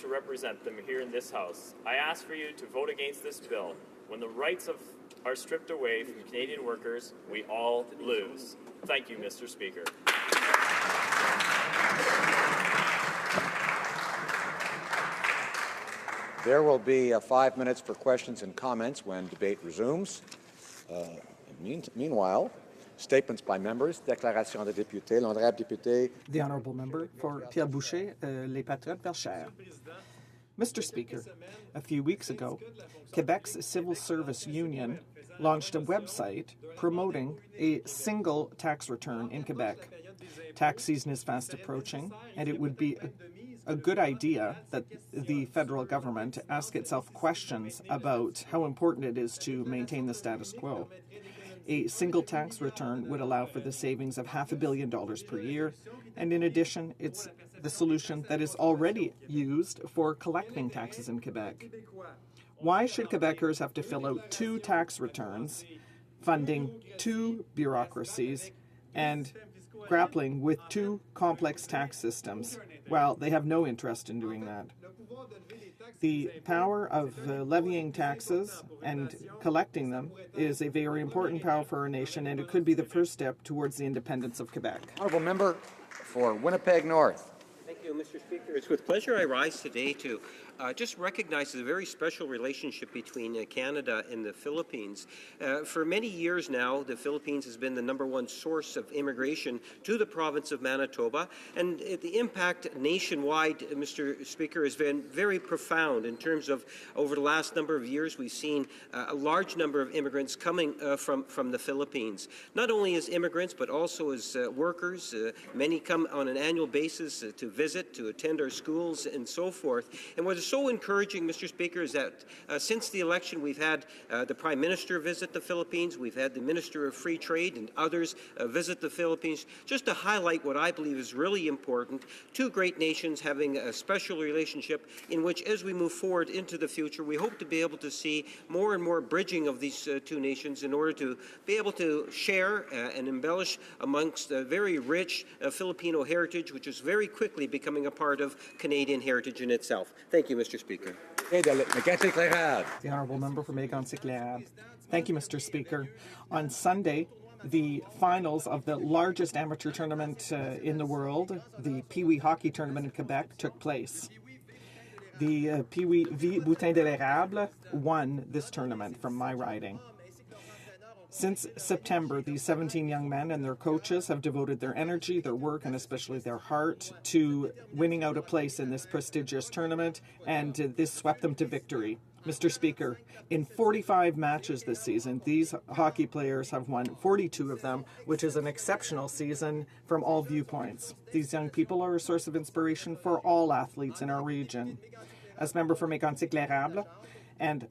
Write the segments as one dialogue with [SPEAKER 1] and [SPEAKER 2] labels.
[SPEAKER 1] to represent them here in this House, I ask for you to vote against this bill. When the rights are stripped away from Canadian workers, we all lose. Thank you, Mr. Speaker.
[SPEAKER 2] There will be 5 minutes for questions and comments when debate resumes. Meanwhile, statements by members, déclaration des députés, l'honorable député.
[SPEAKER 3] The Honourable Member for Pierre Boucher, Les Patriotes Verchères. Mr. Speaker, a few weeks ago, Quebec's Civil Service Union launched a website promoting a single tax return in Quebec. Tax season is fast approaching, and it would be a good idea that the federal government ask itself questions about how important it is to maintain the status quo. A single tax return would allow for the savings of $500 million per year, and in addition, it's the solution that is already used for collecting taxes in Quebec. Why should Quebecers have to fill out 2 tax returns, funding 2 bureaucracies, and grappling with 2 complex tax systems? Well, they have no interest in doing that. The power of levying taxes and collecting them is a very important power for our nation, and it could be the first step towards the independence of Quebec.
[SPEAKER 2] Honourable Member for Winnipeg North.
[SPEAKER 4] Thank you, Mr. Speaker. It's with pleasure I rise today to just recognize the very special relationship between Canada and the Philippines. For many years now, the Philippines has been the #1 source of immigration to the province of Manitoba, and the impact nationwide, Mr. Speaker, has been very profound in terms of over the last number of years we've seen a large number of immigrants coming from the Philippines. Not only as immigrants, but also as workers. Many come on an annual basis to visit, to attend our schools, and so forth. And what is so encouraging, Mr. Speaker, is that since the election we've had the Prime Minister visit the Philippines, we've had the Minister of Free Trade and others visit the Philippines, just to highlight what I believe is really important. 2 great nations having a special relationship in which, as we move forward into the future, we hope to be able to see more and more bridging of these 2 nations in order to be able to share and embellish amongst the very rich Filipino heritage, which is very quickly becoming a part of Canadian heritage in itself. Thank you, Mr. Speaker.
[SPEAKER 3] The Honourable Member for Mégantic-Lérable. Thank you, Mr. Speaker. On Sunday, the finals of the largest amateur tournament in the world, the Pee Wee Hockey Tournament in Quebec, took place. The Pee Wee Boutin de l'Érable won this tournament from my riding. Since September, these 17 young men and their coaches have devoted their energy, their work, and especially their heart to winning out a place in this prestigious tournament, and this swept them to victory. Mr. Speaker, in 45 matches this season, these hockey players have won 42 of them, which is an exceptional season from all viewpoints. These young people are a source of inspiration for all athletes in our region. As member for Mégantic-Lérable, and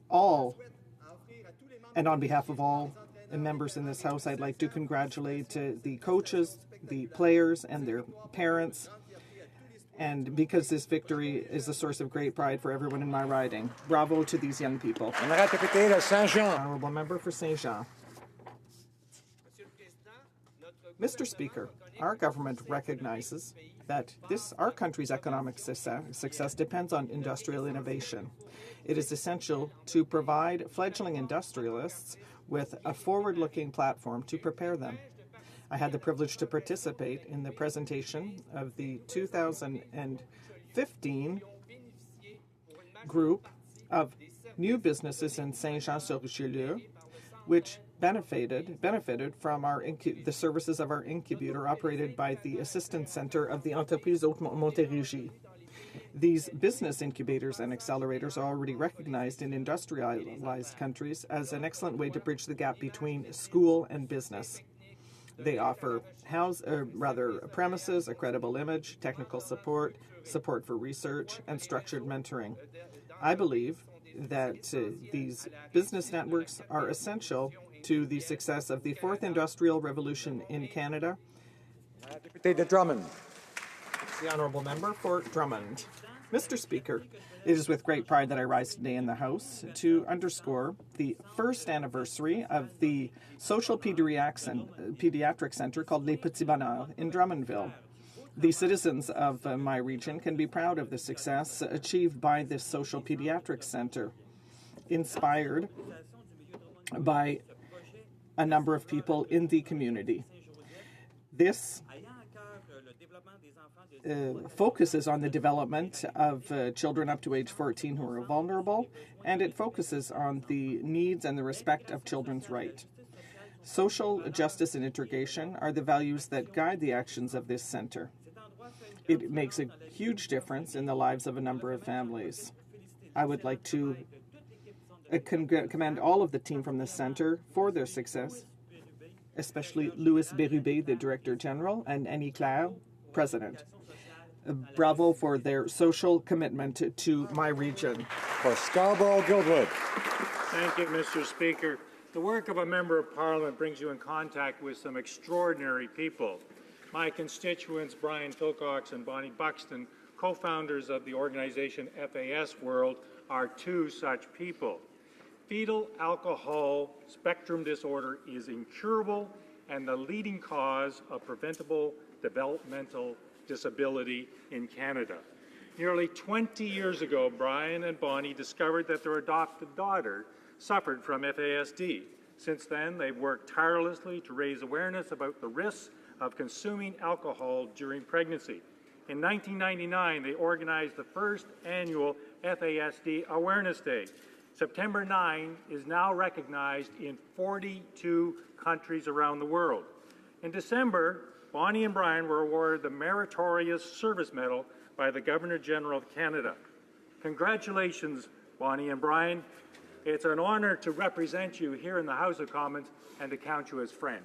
[SPEAKER 3] on behalf of all members in this House, I'd like to congratulate the coaches, the players, and their parents, and because this victory is a source of great pride for everyone in my riding. Bravo to these young people. Honourable Member for Saint-Jean. Mr. Speaker, our government recognizes that our country's economic success depends on industrial innovation. It is essential to provide fledgling industrialists with a forward-looking platform to prepare them. I had the privilege to participate in the presentation of the 2015 group of new businesses in Saint-Jean-sur-Richelieu, which benefited from the services of our incubator operated by the Assistance Center of the Entreprise Haute Montérégie. These business incubators and accelerators are already recognized in industrialized countries as an excellent way to bridge the gap between school and business. They offer premises, a credible image, technical support for research, and structured mentoring. I believe that these business networks are essential to the success of the 4th Industrial Revolution in Canada.
[SPEAKER 2] Deputy de Drummond.
[SPEAKER 3] The Honourable Member for Drummond. Mr. Speaker, it is with great pride that I rise today in the House to underscore the 1st anniversary of the social pediatric center called Les Petits Bonheurs in Drummondville. The citizens of my region can be proud of the success achieved by this social pediatrics center, inspired by a number of people in the community. This focuses on the development of children up to age 14 who are vulnerable, and it focuses on the needs and the respect of children's rights. Social justice and integration are the values that guide the actions of this center. It makes a huge difference in the lives of a number of families. I would like to commend all of the team from the center for their success, especially Louis Bérubé, the Director General, and Annie Claire, President. Bravo for their social commitment to my region.
[SPEAKER 2] For Scarborough-Guildwood.
[SPEAKER 5] Thank you, Mr. Speaker. The work of a Member of Parliament brings you in contact with some extraordinary people. My constituents, Brian Philcox and Bonnie Buxton, co-founders of the organization FAS World, are two such people. Fetal alcohol spectrum disorder is incurable and the leading cause of preventable developmental disability in Canada. Nearly 20 years ago, Brian and Bonnie discovered that their adopted daughter suffered from FASD. Since then, they've worked tirelessly to raise awareness about the risks of consuming alcohol during pregnancy. In 1999, they organized the first annual FASD Awareness Day. September 9 is now recognized in 42 countries around the world. In December, Bonnie and Brian were awarded the Meritorious Service Medal by the Governor-General of Canada. Congratulations, Bonnie and Brian. It's an honor to represent you here in the House of Commons and to count you as friend.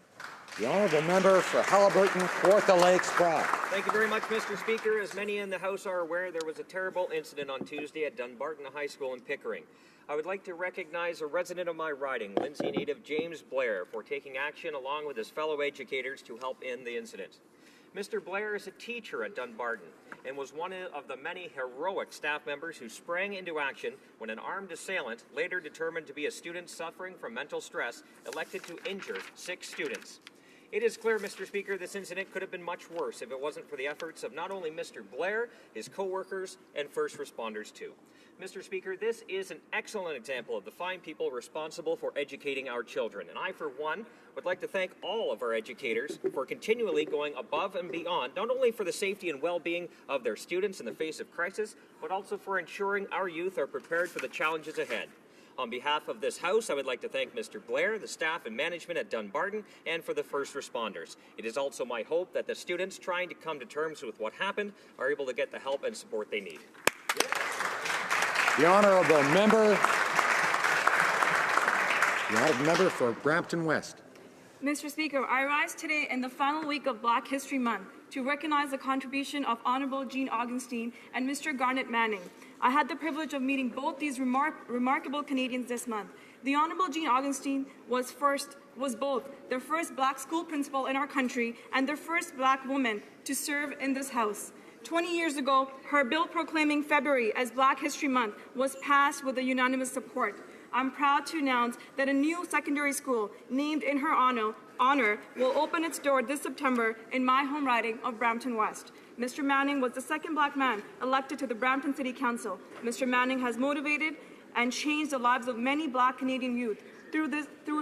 [SPEAKER 2] The honourable member for Haliburton, Kawartha Lakes, Brown.
[SPEAKER 6] Thank you very much, Mr. Speaker. As many in the House are aware, there was a terrible incident on Tuesday at Dunbarton High School in Pickering. I would like to recognize a resident of my riding, Lindsay native James Blair, for taking action along with his fellow educators to help end the incident. Mr. Blair is a teacher at Dunbarton and was one of the many heroic staff members who sprang into action when an armed assailant, later determined to be a student suffering from mental stress, elected to injure 6 students. It is clear, Mr. Speaker, this incident could have been much worse if it wasn't for the efforts of not only Mr. Blair, his co-workers, and first responders too. Mr. Speaker, this is an excellent example of the fine people responsible for educating our children, and I, for one, would like to thank all of our educators for continually going above and beyond, not only for the safety and well-being of their students in the face of crisis, but also for ensuring our youth are prepared for the challenges ahead. On behalf of this House, I would like to thank Mr. Blair, the staff and management at Dunbarton, and for the first responders. It is also my hope that the students trying to come to terms with what happened are able to get the help and support they need.
[SPEAKER 2] The honourable member for Brampton West.
[SPEAKER 7] Mr. Speaker, I rise today in the final week of Black History Month to recognize the contribution of Honourable Jean Augenstein and Mr. Garnet Manning. I had the privilege of meeting both these remarkable Canadians this month. The Honourable Jean Augenstein was both the first Black school principal in our country and the first Black woman to serve in this House. 20 years ago, her bill proclaiming February as Black History Month was passed with a unanimous support. I'm proud to announce that a new secondary school named in her honor will open its door this September in my home riding of Brampton West. Mr. Manning was the second Black man elected to the Brampton City Council. Mr. Manning has motivated and changed the lives of many Black Canadian youth through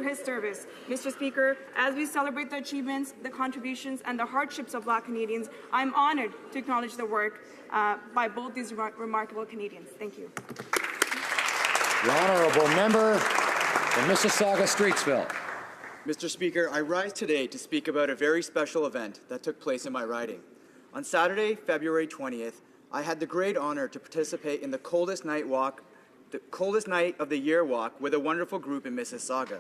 [SPEAKER 7] his service. Mr. Speaker, as we celebrate the achievements, the contributions, and the hardships of Black Canadians, I'm honored to acknowledge the work by both these remarkable Canadians. Thank you.
[SPEAKER 2] The honourable member for Mississauga-Streetsville.
[SPEAKER 8] Mr. Speaker, I rise today to speak about a very special event that took place in my riding. On Saturday, February 20th, I had the great honor to participate in the coldest night of the year walk with a wonderful group in Mississauga.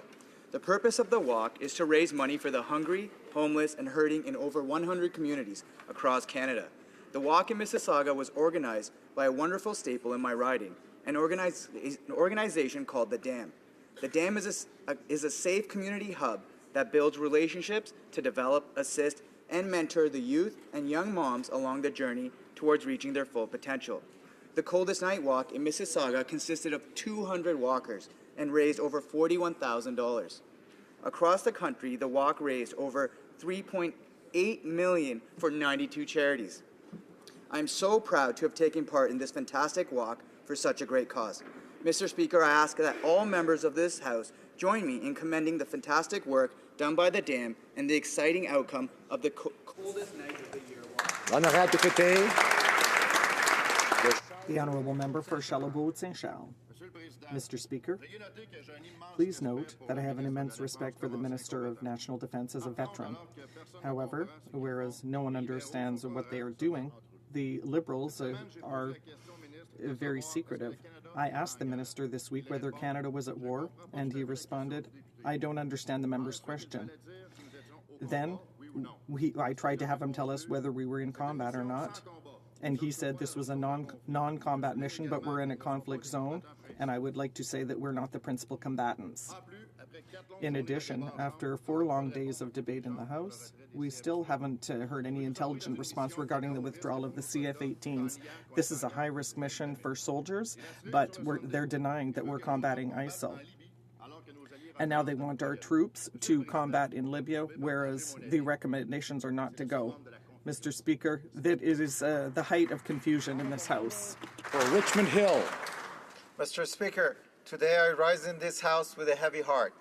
[SPEAKER 8] The purpose of the walk is to raise money for the hungry, homeless, and hurting in over 100 communities across Canada. The walk in Mississauga was organized by a wonderful staple in my riding, an organization called The Dam. The Dam is a safe community hub that builds relationships to develop, assist, and mentor the youth and young moms along the journey towards reaching their full potential. The coldest night walk in Mississauga consisted of 200 walkers and raised over $41,000. Across the country, the walk raised over $3.8 $8 million for 92 charities. I am so proud to have taken part in this fantastic walk for such a great cause. Mr. Speaker, I ask that all members of this House join me in commending the fantastic work done by the dam and the exciting outcome of the coldest night of the year walk.
[SPEAKER 2] L'honorable député.
[SPEAKER 3] The Honourable Member for Charlebourg-Saint-Charles. Mr. Speaker, please note that I have an immense respect for the Minister of National Defence as a veteran. However, whereas no one understands what they are doing, the Liberals are very secretive. I asked the Minister this week whether Canada was at war, and he responded, "I don't understand the member's question." Then I tried to have him tell us whether we were in combat or not, and he said this was a non-combat mission, but we're in a conflict zone, and I would like to say that we're not the principal combatants. In addition, after 4 long days of debate in the House, we still haven't heard any intelligent response regarding the withdrawal of the CF-18s. This is a high-risk mission for soldiers, but they're denying that we're combating ISIL. And now they want our troops to combat in Libya, whereas the recommendations are not to go. Mr. Speaker, that it is the height of confusion in this House.
[SPEAKER 2] For Richmond Hill.
[SPEAKER 9] Mr. Speaker, today I rise in this House with a heavy heart.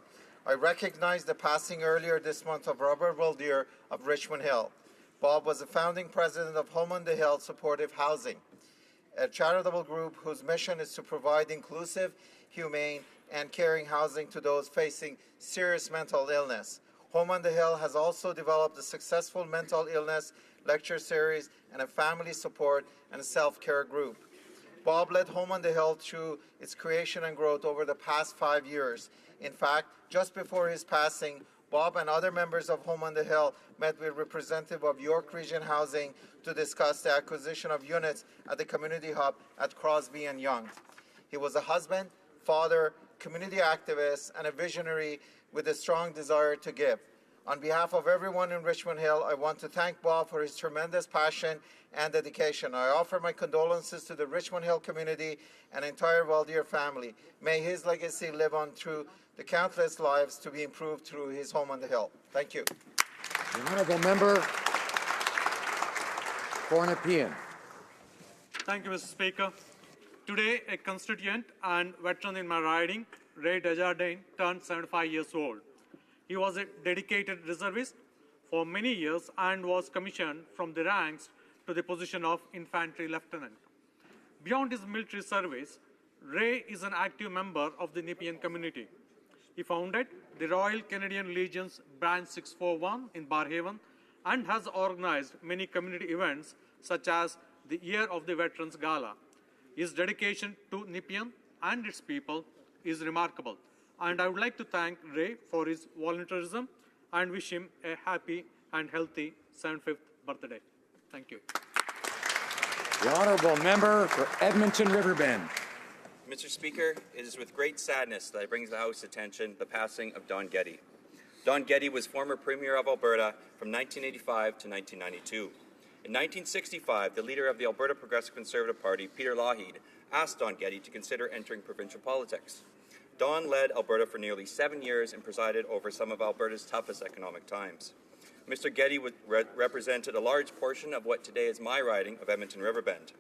[SPEAKER 9] I recognize the passing earlier this month of Robert Waldeer of Richmond Hill. Bob was the founding president of Home on the Hill Supportive Housing, a charitable group whose mission is to provide inclusive, humane, and caring housing to those facing serious mental illness. Home on the Hill has also developed a successful mental illness lecture series and a family support and self-care group. Bob led Home on the Hill through its creation and growth over the past 5 years. In fact, just before his passing, Bob and other members of Home on the Hill met with representatives of York Region Housing to discuss the acquisition of units at the community hub at Crosby and Young. He was a husband, father, community activist, and a visionary with a strong desire to give. On behalf of everyone in Richmond Hill, I want to thank Bob for his tremendous passion and dedication. I offer my condolences to the Richmond Hill community and entire Waldeer family. May his legacy live on through the countless lives to be improved through his Home on the Hill. Thank you.
[SPEAKER 2] The Honourable Member for Nepean.
[SPEAKER 10] Thank you, Mr. Speaker. Today, a constituent and veteran in my riding, Ray Desjardins, turned 75 years old. He was a dedicated reservist for many years and was commissioned from the ranks to the position of infantry lieutenant. Beyond his military service, Ray is an active member of the Nepean community. He founded the Royal Canadian Legion's Branch 641 in Barhaven and has organized many community events such as the Year of the Veterans Gala. His dedication to Nepean and its people is remarkable, and I would like to thank Ray for his volunteerism and wish him a happy and healthy 75th birthday. Thank you.
[SPEAKER 2] The Honourable Member for Edmonton Riverbend.
[SPEAKER 11] Mr. Speaker, it is with great sadness that I bring to the House attention the passing of Don Getty. Don Getty was former Premier of Alberta from 1985 to 1992. In 1965, the leader of the Alberta Progressive Conservative Party, Peter Lougheed, asked Don Getty to consider entering provincial politics. Don led Alberta for nearly 7 years and presided over some of Alberta's toughest economic times. Mr. Getty represented a large portion of what today is my riding of Edmonton Riverbend.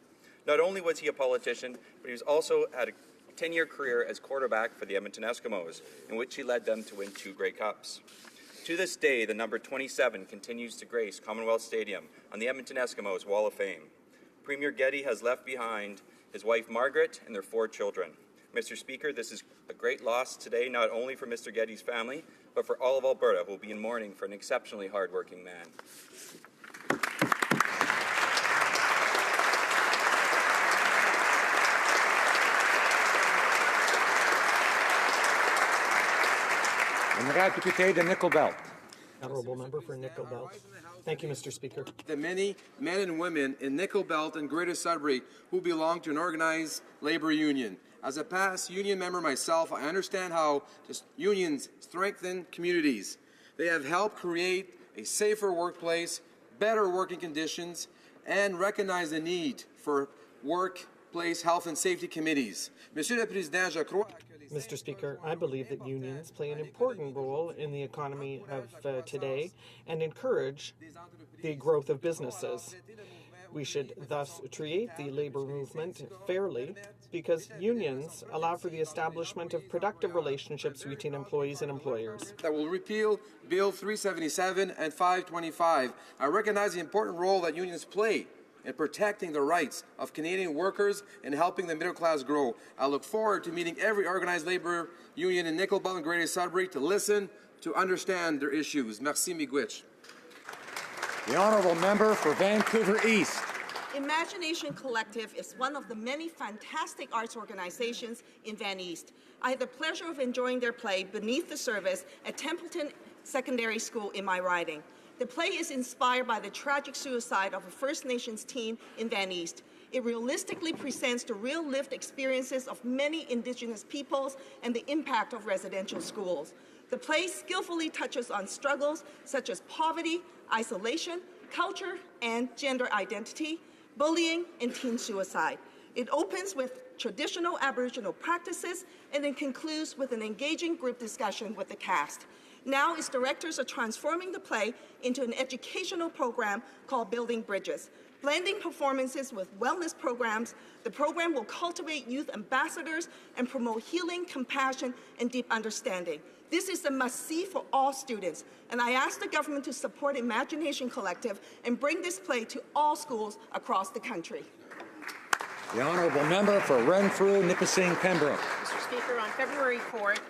[SPEAKER 11] Not only was he a politician, but he was also had a 10-year career as quarterback for the Edmonton Eskimos, in which he led them to win 2 Grey Cups. To this day, the number 27 continues to grace Commonwealth Stadium on the Edmonton Eskimos Wall of Fame. Premier Getty has left behind his wife Margaret and their 4 children. Mr. Speaker, this is a great loss today, not only for Mr. Getty's family, but for all of Alberta, who will be in mourning for an exceptionally hard-working man.
[SPEAKER 2] Honourable Député de Nickel Belt.
[SPEAKER 3] Honourable Member for Nickel Belt. Thank you, Mr. Speaker.
[SPEAKER 12] The many men and women in Nickel Belt and Greater Sudbury who belong to an organized labour union. As a past union member myself, I understand how unions strengthen communities. They have helped create a safer workplace, better working conditions, and recognize the need for workplace health and safety committees. Monsieur le Président, je crois que les
[SPEAKER 3] Mr. Speaker, I believe that unions play an important role in the economy of today and encourage the growth of businesses. We should thus treat the labor movement fairly because unions allow for the establishment of productive relationships between employees and employers.
[SPEAKER 12] That will repeal Bill 377 and 525. I recognize the important role that unions play in protecting the rights of Canadian workers and helping the middle class grow. I look forward to meeting every organized labor union in Nickel Belt and Greater Sudbury to listen, to understand their issues. Merci, Miigwech.
[SPEAKER 2] The honourable member for Vancouver East.
[SPEAKER 13] Imagination Collective is one of the many fantastic arts organizations in Van East. I had the pleasure of enjoying their play Beneath the Service at Templeton Secondary School in my riding. The play is inspired by the tragic suicide of a First Nations teen in Van East. It realistically presents the real-lived experiences of many Indigenous peoples and the impact of residential schools. The play skillfully touches on struggles such as poverty, isolation, culture and gender identity, bullying, and teen suicide. It opens with traditional Aboriginal practices and then concludes with an engaging group discussion with the cast. Now its directors are transforming the play into an educational program called Building Bridges. Blending performances with wellness programs, the program will cultivate youth ambassadors and promote healing, compassion, and deep understanding. This is a must-see for all students, and I ask the government to support Imagination Collective and bring this play to all schools across the country.
[SPEAKER 2] The honourable member for Renfrew, Nipissing, Pembroke.
[SPEAKER 14] Mr. Speaker, on February 4th,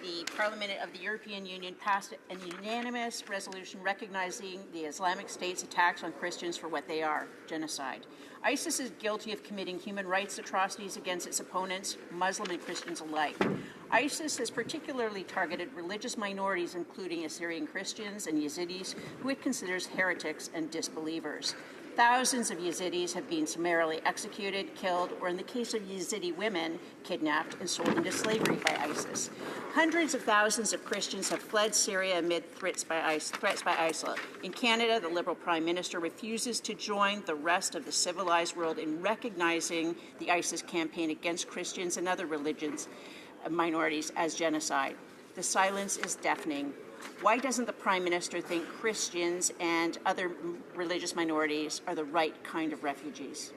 [SPEAKER 14] the Parliament of the European Union passed a unanimous resolution recognizing the Islamic State's attacks on Christians for what they are, genocide. ISIS is guilty of committing human rights atrocities against its opponents, Muslim and Christians alike. ISIS has particularly targeted religious minorities, including Assyrian Christians and Yazidis, who it considers heretics and disbelievers. Thousands of Yazidis have been summarily executed, killed, or in the case of Yazidi women, kidnapped and sold into slavery by ISIS. Hundreds of thousands of Christians have fled Syria amid threats by ISIL. In Canada, the Liberal Prime Minister refuses to join the rest of the civilized world in recognizing the ISIS campaign against Christians and other religions minorities as genocide. The silence is deafening. Why doesn't the Prime Minister think Christians and other religious minorities are the right kind of refugees?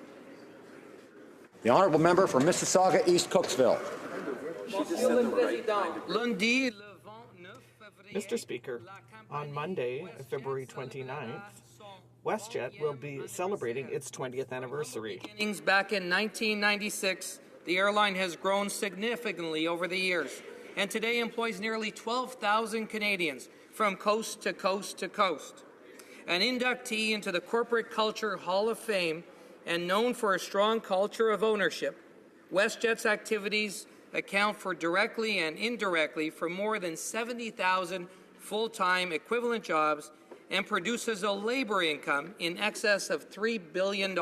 [SPEAKER 2] The honourable member for Mississauga, East Cooksville.
[SPEAKER 3] Mr. Speaker, on Monday, February 29th, WestJet will be celebrating its 20th anniversary.
[SPEAKER 15] Beginnings back in 1996, the airline has grown significantly over the years, and today employs nearly 12,000 Canadians from coast to coast to coast. An inductee into the Corporate Culture Hall of Fame and known for a strong culture of ownership, WestJet's activities account for directly and indirectly for more than 70,000 full-time equivalent jobs and produces a labor income in excess of $3 billion.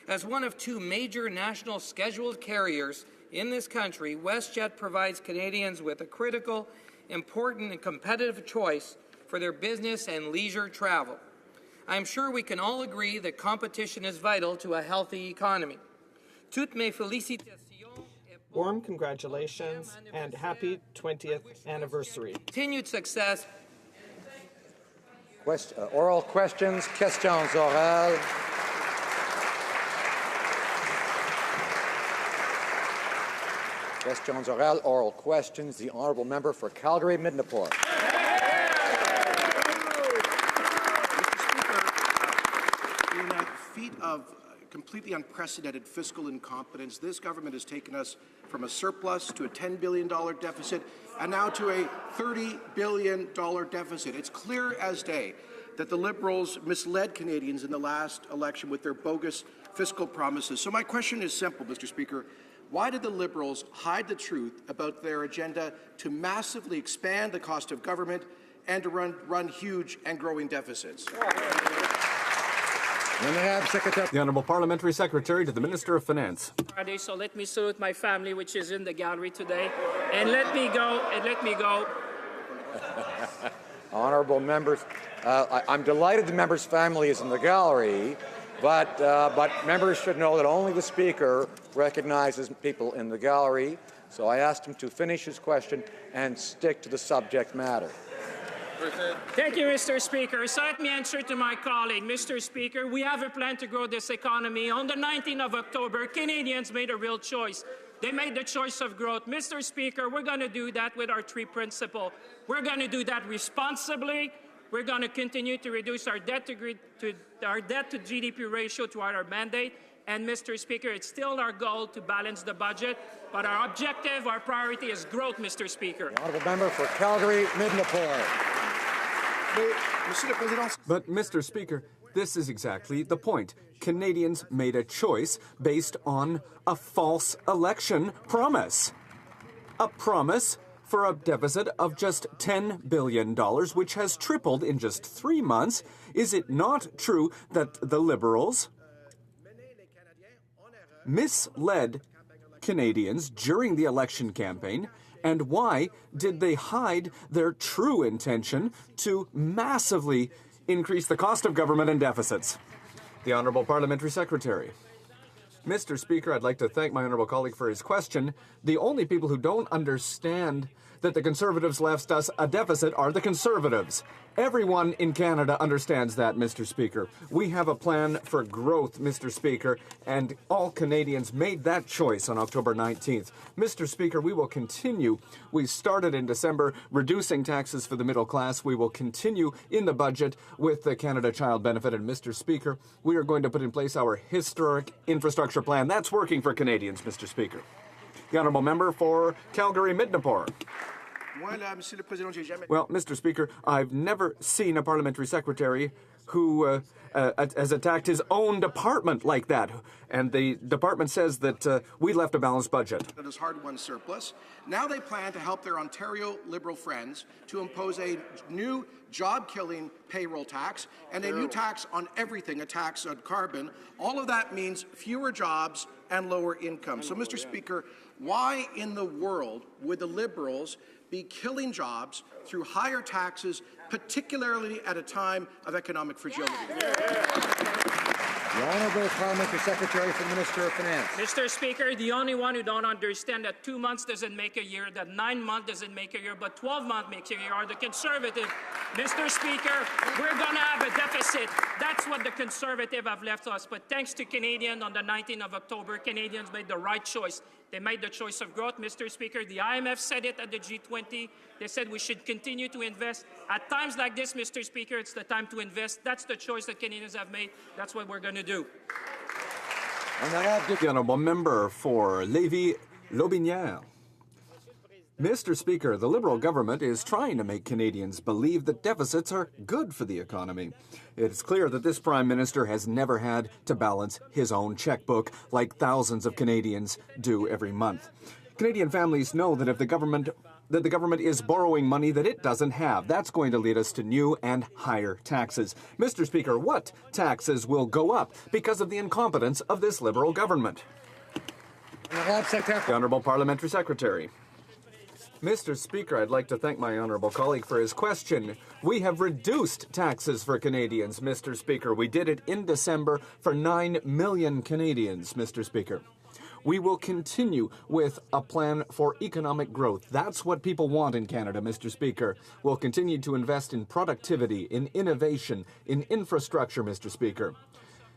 [SPEAKER 15] As one of two major national scheduled carriers in this country, WestJet provides Canadians with a critical, important, and competitive choice for their business and leisure travel. I'm sure we can all agree that competition is vital to a healthy economy. Toutes mes félicitations.
[SPEAKER 3] Warm congratulations and happy 20th anniversary.
[SPEAKER 15] Continued success.
[SPEAKER 2] Oral questions, questions orales. Questions orales, oral questions. The honourable member for Calgary, Midnapore.
[SPEAKER 16] In a feat of completely unprecedented fiscal incompetence, this government has taken us from a surplus to a $10 billion deficit and now to a $30 billion deficit. It's clear as day that the Liberals misled Canadians in the last election with their bogus fiscal promises. So my question is simple, Mr. Speaker. Why did the Liberals hide the truth about their agenda to massively expand the cost of government and to run huge and growing deficits?
[SPEAKER 17] The Honourable Parliamentary Secretary to the Minister of Finance.
[SPEAKER 18] So let me salute my family, which is in the gallery today, and let me go.
[SPEAKER 2] Honourable members, I'm delighted the member's family is in the gallery, But members should know that only the Speaker recognizes people in the gallery, so I asked him to finish his question and stick to the subject matter.
[SPEAKER 18] Thank you, Mr. Speaker. So let me answer to my colleague. Mr. Speaker, we have a plan to grow this economy. On the 19th of October, Canadians made a real choice. They made the choice of growth. Mr. Speaker, we're going to do that with our three principles. We're going to do that responsibly. We're going to continue to reduce our debt to GDP ratio to our mandate. And, Mr. Speaker, it's still our goal to balance the budget, but our objective, our priority is growth, Mr. Speaker.
[SPEAKER 2] The honourable member for Calgary, Midnapore.
[SPEAKER 17] But, Mr. Speaker, this is exactly the point. Canadians made a choice based on a false election promise. A promise for a deficit of just $10 billion, which has tripled in just 3 months. Is it not true that the Liberals misled Canadians during the election campaign? And why did they hide their true intention to massively increase the cost of government and deficits? The Honourable Parliamentary Secretary. Mr. Speaker, I'd like to thank my honourable colleague for his question. The only people who don't understand that the Conservatives left us a deficit are the Conservatives. Everyone in Canada understands that, Mr. Speaker. We have a plan for growth, Mr. Speaker, and all Canadians made that choice on October 19th. Mr. Speaker, we will continue. We started in December reducing taxes for the middle class. We will continue in the budget with the Canada Child Benefit. And, Mr. Speaker, we are going to put in place our historic infrastructure plan. That's working for Canadians, Mr. Speaker. The honourable member for Calgary Midnapore. Well, Mr. Speaker, I've never seen a parliamentary secretary who has attacked his own department like that. And the department says that we left a balanced budget.
[SPEAKER 16] That is hard-won surplus. Now they plan to help their Ontario Liberal friends to impose a new job-killing payroll tax and a new tax on everything, a tax on carbon. All of that means fewer jobs and lower income. So, Mr. Speaker, why in the world would the Liberals be killing jobs through higher taxes, particularly at a time of economic fragility?
[SPEAKER 2] The Honourable Parliamentary Secretary for the Minister of Finance.
[SPEAKER 18] Mr. Speaker, the only one who don't understand that 2 months doesn't make a year, that 9 months doesn't make a year, but 12 months makes a year are the Conservatives. Mr. Speaker, we're going to have a deficit. That's what the Conservatives have left us. But thanks to Canadians, on the 19th of October, Canadians made the right choice. They made the choice of growth, Mr. Speaker. The IMF said it at the G20. They said we should continue to invest. At times like this, Mr. Speaker, it's the time to invest. That's the choice that Canadians have made. That's what we're going to do.
[SPEAKER 17] The honourable member for Lévis-Lotbinière. Mr. Speaker, the Liberal government is trying to make Canadians believe that deficits are good for the economy. It's clear that this Prime Minister has never had to balance his own checkbook like thousands of Canadians do every month. Canadian families know that if the government is borrowing money that it doesn't have, that's going to lead us to new and higher taxes. Mr. Speaker, what taxes will go up because of the incompetence of this Liberal government? The Honourable Parliamentary Secretary. Mr. Speaker, I'd like to thank my honourable colleague for his question. We have reduced taxes for Canadians, Mr. Speaker. We did it in December for 9 million Canadians, Mr. Speaker. We will continue with a plan for economic growth. That's what people want in Canada, Mr. Speaker. We'll continue to invest in productivity, in innovation, in infrastructure, Mr. Speaker.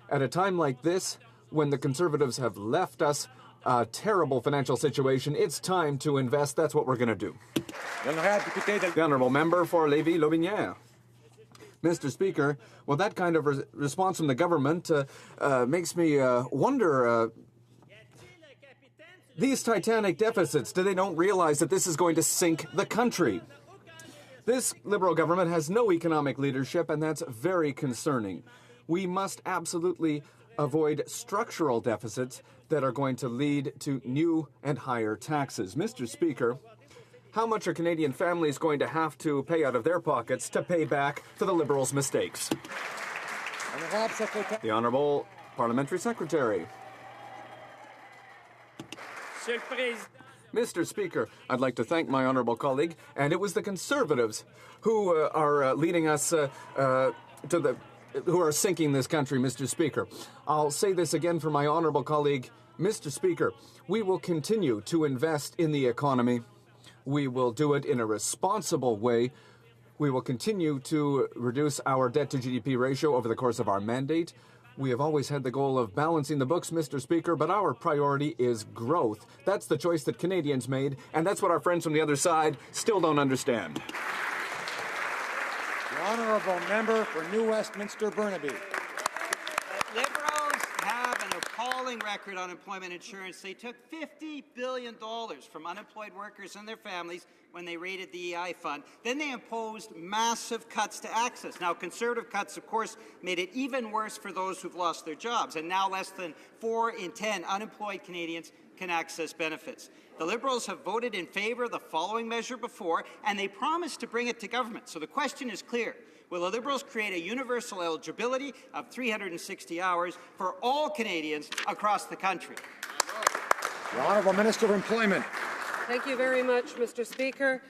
[SPEAKER 17] At a time like this, when the Conservatives have left us a terrible financial situation, it's time to invest. That's what we're going to do. The honourable member for Lévis-Lotbinière. Mr. Speaker, well, that kind of response from the government makes me wonder, these titanic deficits, they don't realize that this is going to sink the country. This Liberal government has no economic leadership, and that's very concerning. We must absolutely avoid structural deficits that are going to lead to new and higher taxes. Mr. Speaker, how much are Canadian families going to have to pay out of their pockets to pay back for the Liberals' mistakes? The Honourable Parliamentary Secretary. Mr. Speaker, I'd like to thank my honourable colleague, and it was the Conservatives who are leading us to the who are sinking this country, Mr. Speaker. I'll say this again for my honourable colleague, Mr. Speaker. We will continue to invest in the economy. We will do it in a responsible way. We will continue to reduce our debt-to-GDP ratio over the course of our mandate. We have always had the goal of balancing the books, Mr. Speaker, but our priority is growth. That's the choice that Canadians made, and that's what our friends from the other side still don't understand.
[SPEAKER 2] The honourable member for New Westminster Burnaby.
[SPEAKER 19] Liberals have an appalling record on employment insurance. They took $50 billion from unemployed workers and their families when they raided the EI fund. Then they imposed massive cuts to access. Now, Conservative cuts, of course, made it even worse for those who've lost their jobs, and now less than 4 in 10 unemployed Canadians can access benefits. The Liberals have voted in favour of the following measure before, and they promised to bring it to government. So the question is clear. Will the Liberals create a universal eligibility of 360 hours for all Canadians across the country?
[SPEAKER 2] The Honourable Minister of Employment.
[SPEAKER 20] Thank you very much, Mr. Speaker.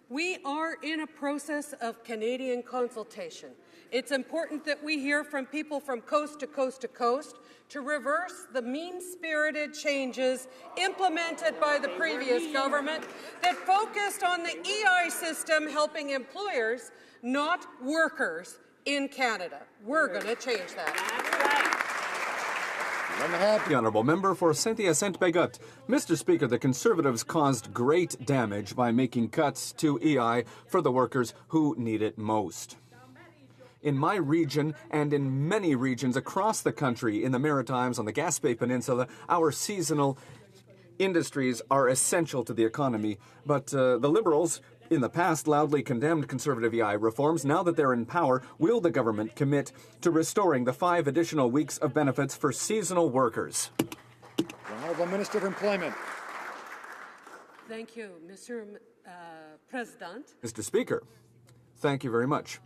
[SPEAKER 20] We are in a process of Canadian consultation. It's important that we hear from people from coast to coast to coast to reverse the mean-spirited changes implemented by the previous government that focused on the EI system helping employers, not workers, in Canada. We're going to change that.
[SPEAKER 17] The honourable member for Saint-Hyacinthe-Bagotte. Mr. Speaker, the Conservatives caused great damage by making cuts to EI for the workers who need it most. In my region and in many regions across the country, in the Maritimes, on the Gaspé Peninsula, our seasonal industries are essential to the economy. But the Liberals, in the past, loudly condemned Conservative EI reforms. Now that they're in power, will the government commit to restoring the 5 additional weeks of benefits for seasonal workers?
[SPEAKER 2] The Honourable Minister of Employment.
[SPEAKER 20] Thank you, Mr. President.
[SPEAKER 17] Mr. Speaker, thank you very much.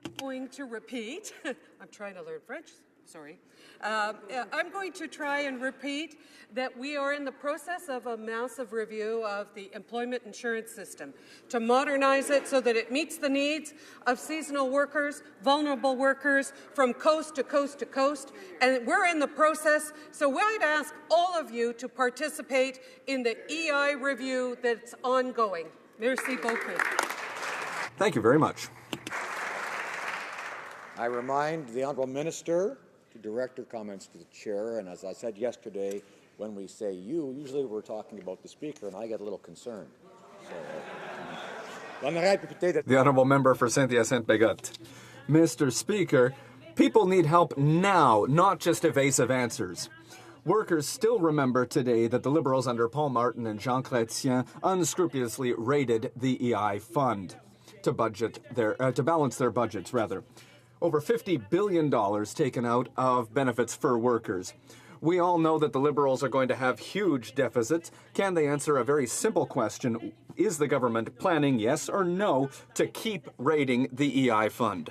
[SPEAKER 20] I'm going to repeat. I'm trying to learn French. Sorry. I'm going to try and repeat that we are in the process of a massive review of the employment insurance system to modernize it so that it meets the needs of seasonal workers, vulnerable workers from coast to coast to coast. And we're in the process, so I'd ask all of you to participate in the EI review that's ongoing. Merci beaucoup.
[SPEAKER 17] Thank you very much.
[SPEAKER 2] I remind the Honourable Minister to direct her comments to the Chair, and as I said yesterday, when we say you, usually we're talking about the Speaker, and I get a little concerned.
[SPEAKER 17] The honourable member for Saint-Hyacinthe-Bagotte. Mr. Speaker, people need help now, not just evasive answers. Workers still remember today that the Liberals under Paul Martin and Jean Chrétien unscrupulously raided the EI fund to balance their budgets, rather. Over $50 billion taken out of benefits for workers. We all know that the Liberals are going to have huge deficits. Can they answer a very simple question? Is the government planning, yes or no, to keep raiding the EI fund?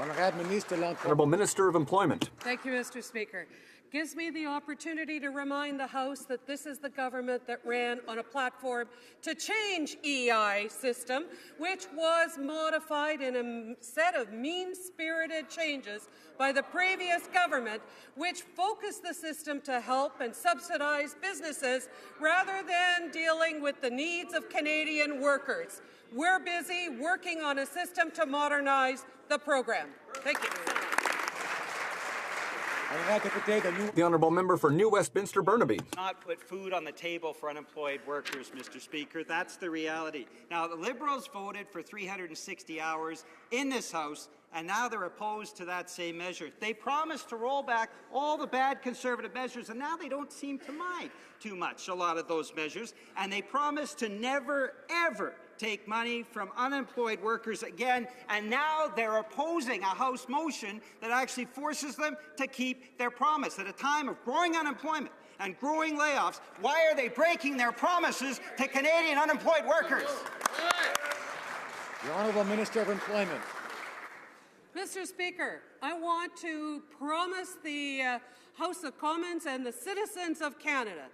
[SPEAKER 17] Honourable Minister of Employment.
[SPEAKER 20] Thank you, Mr. Speaker. Gives me the opportunity to remind the House that this is the government that ran on a platform to change EI system, which was modified in a set of mean-spirited changes by the previous government, which focused the system to help and subsidize businesses rather than dealing with the needs of Canadian workers. We're busy working on a system to modernize the program. Thank you.
[SPEAKER 17] The honourable member for New Westminster Burnaby.
[SPEAKER 19] Not put food on the table for unemployed workers, Mr. Speaker. That's the reality. Now, the Liberals voted for 360 hours in this House, and now they're opposed to that same measure. They promised to roll back all the bad Conservative measures, and now they don't seem to mind too much, a lot of those measures, and they promised to never, ever take money from unemployed workers again, and now they're opposing a House motion that actually forces them to keep their promise. At a time of growing unemployment and growing layoffs, why are they breaking their promises to Canadian unemployed workers?
[SPEAKER 2] The Honourable Minister of Employment.
[SPEAKER 20] Mr. Speaker, I want to promise the House of Commons and the citizens of Canada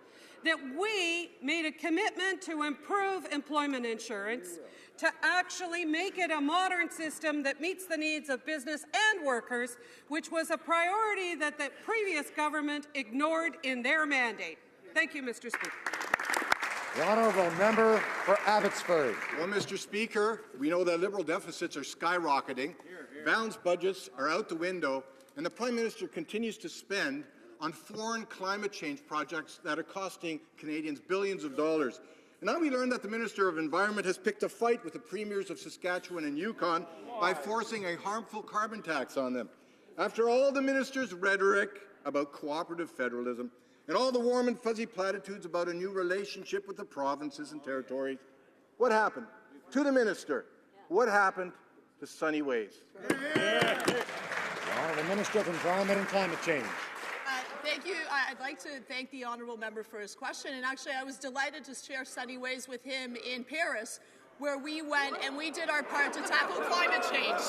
[SPEAKER 20] that we made a commitment to improve employment insurance, to actually make it a modern system that meets the needs of business and workers, which was a priority that the previous government ignored in their mandate. Thank you, Mr. Speaker.
[SPEAKER 2] The honourable member for Abbotsford.
[SPEAKER 16] Well, Mr. Speaker, we know that Liberal deficits are skyrocketing, balanced budgets are out the window, and the Prime Minister continues to spend on foreign climate change projects that are costing Canadians billions of dollars. And now we learn that the Minister of Environment has picked a fight with the Premiers of Saskatchewan and Yukon by forcing a harmful carbon tax on them. After all the Minister's rhetoric about cooperative federalism and all the warm and fuzzy platitudes about a new relationship with the provinces and territories, what happened to the Minister? What happened to sunny ways?
[SPEAKER 2] The Honourable Minister of Environment and Climate Change.
[SPEAKER 21] Thank you. I'd like to thank the honourable member for his question. And actually, I was delighted to share sunny ways with him in Paris, where we went and we did our part to tackle climate change.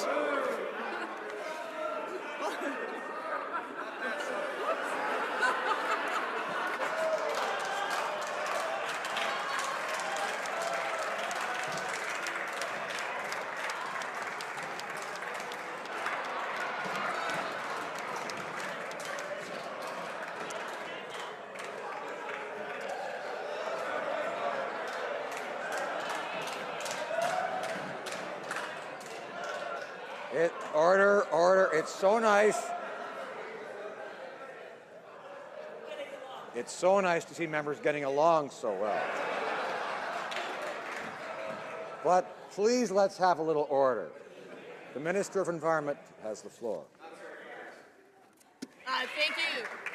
[SPEAKER 2] Order. It's so nice. It's so nice to see members getting along so well. But please, let's have a little order. The Minister of Environment has the floor.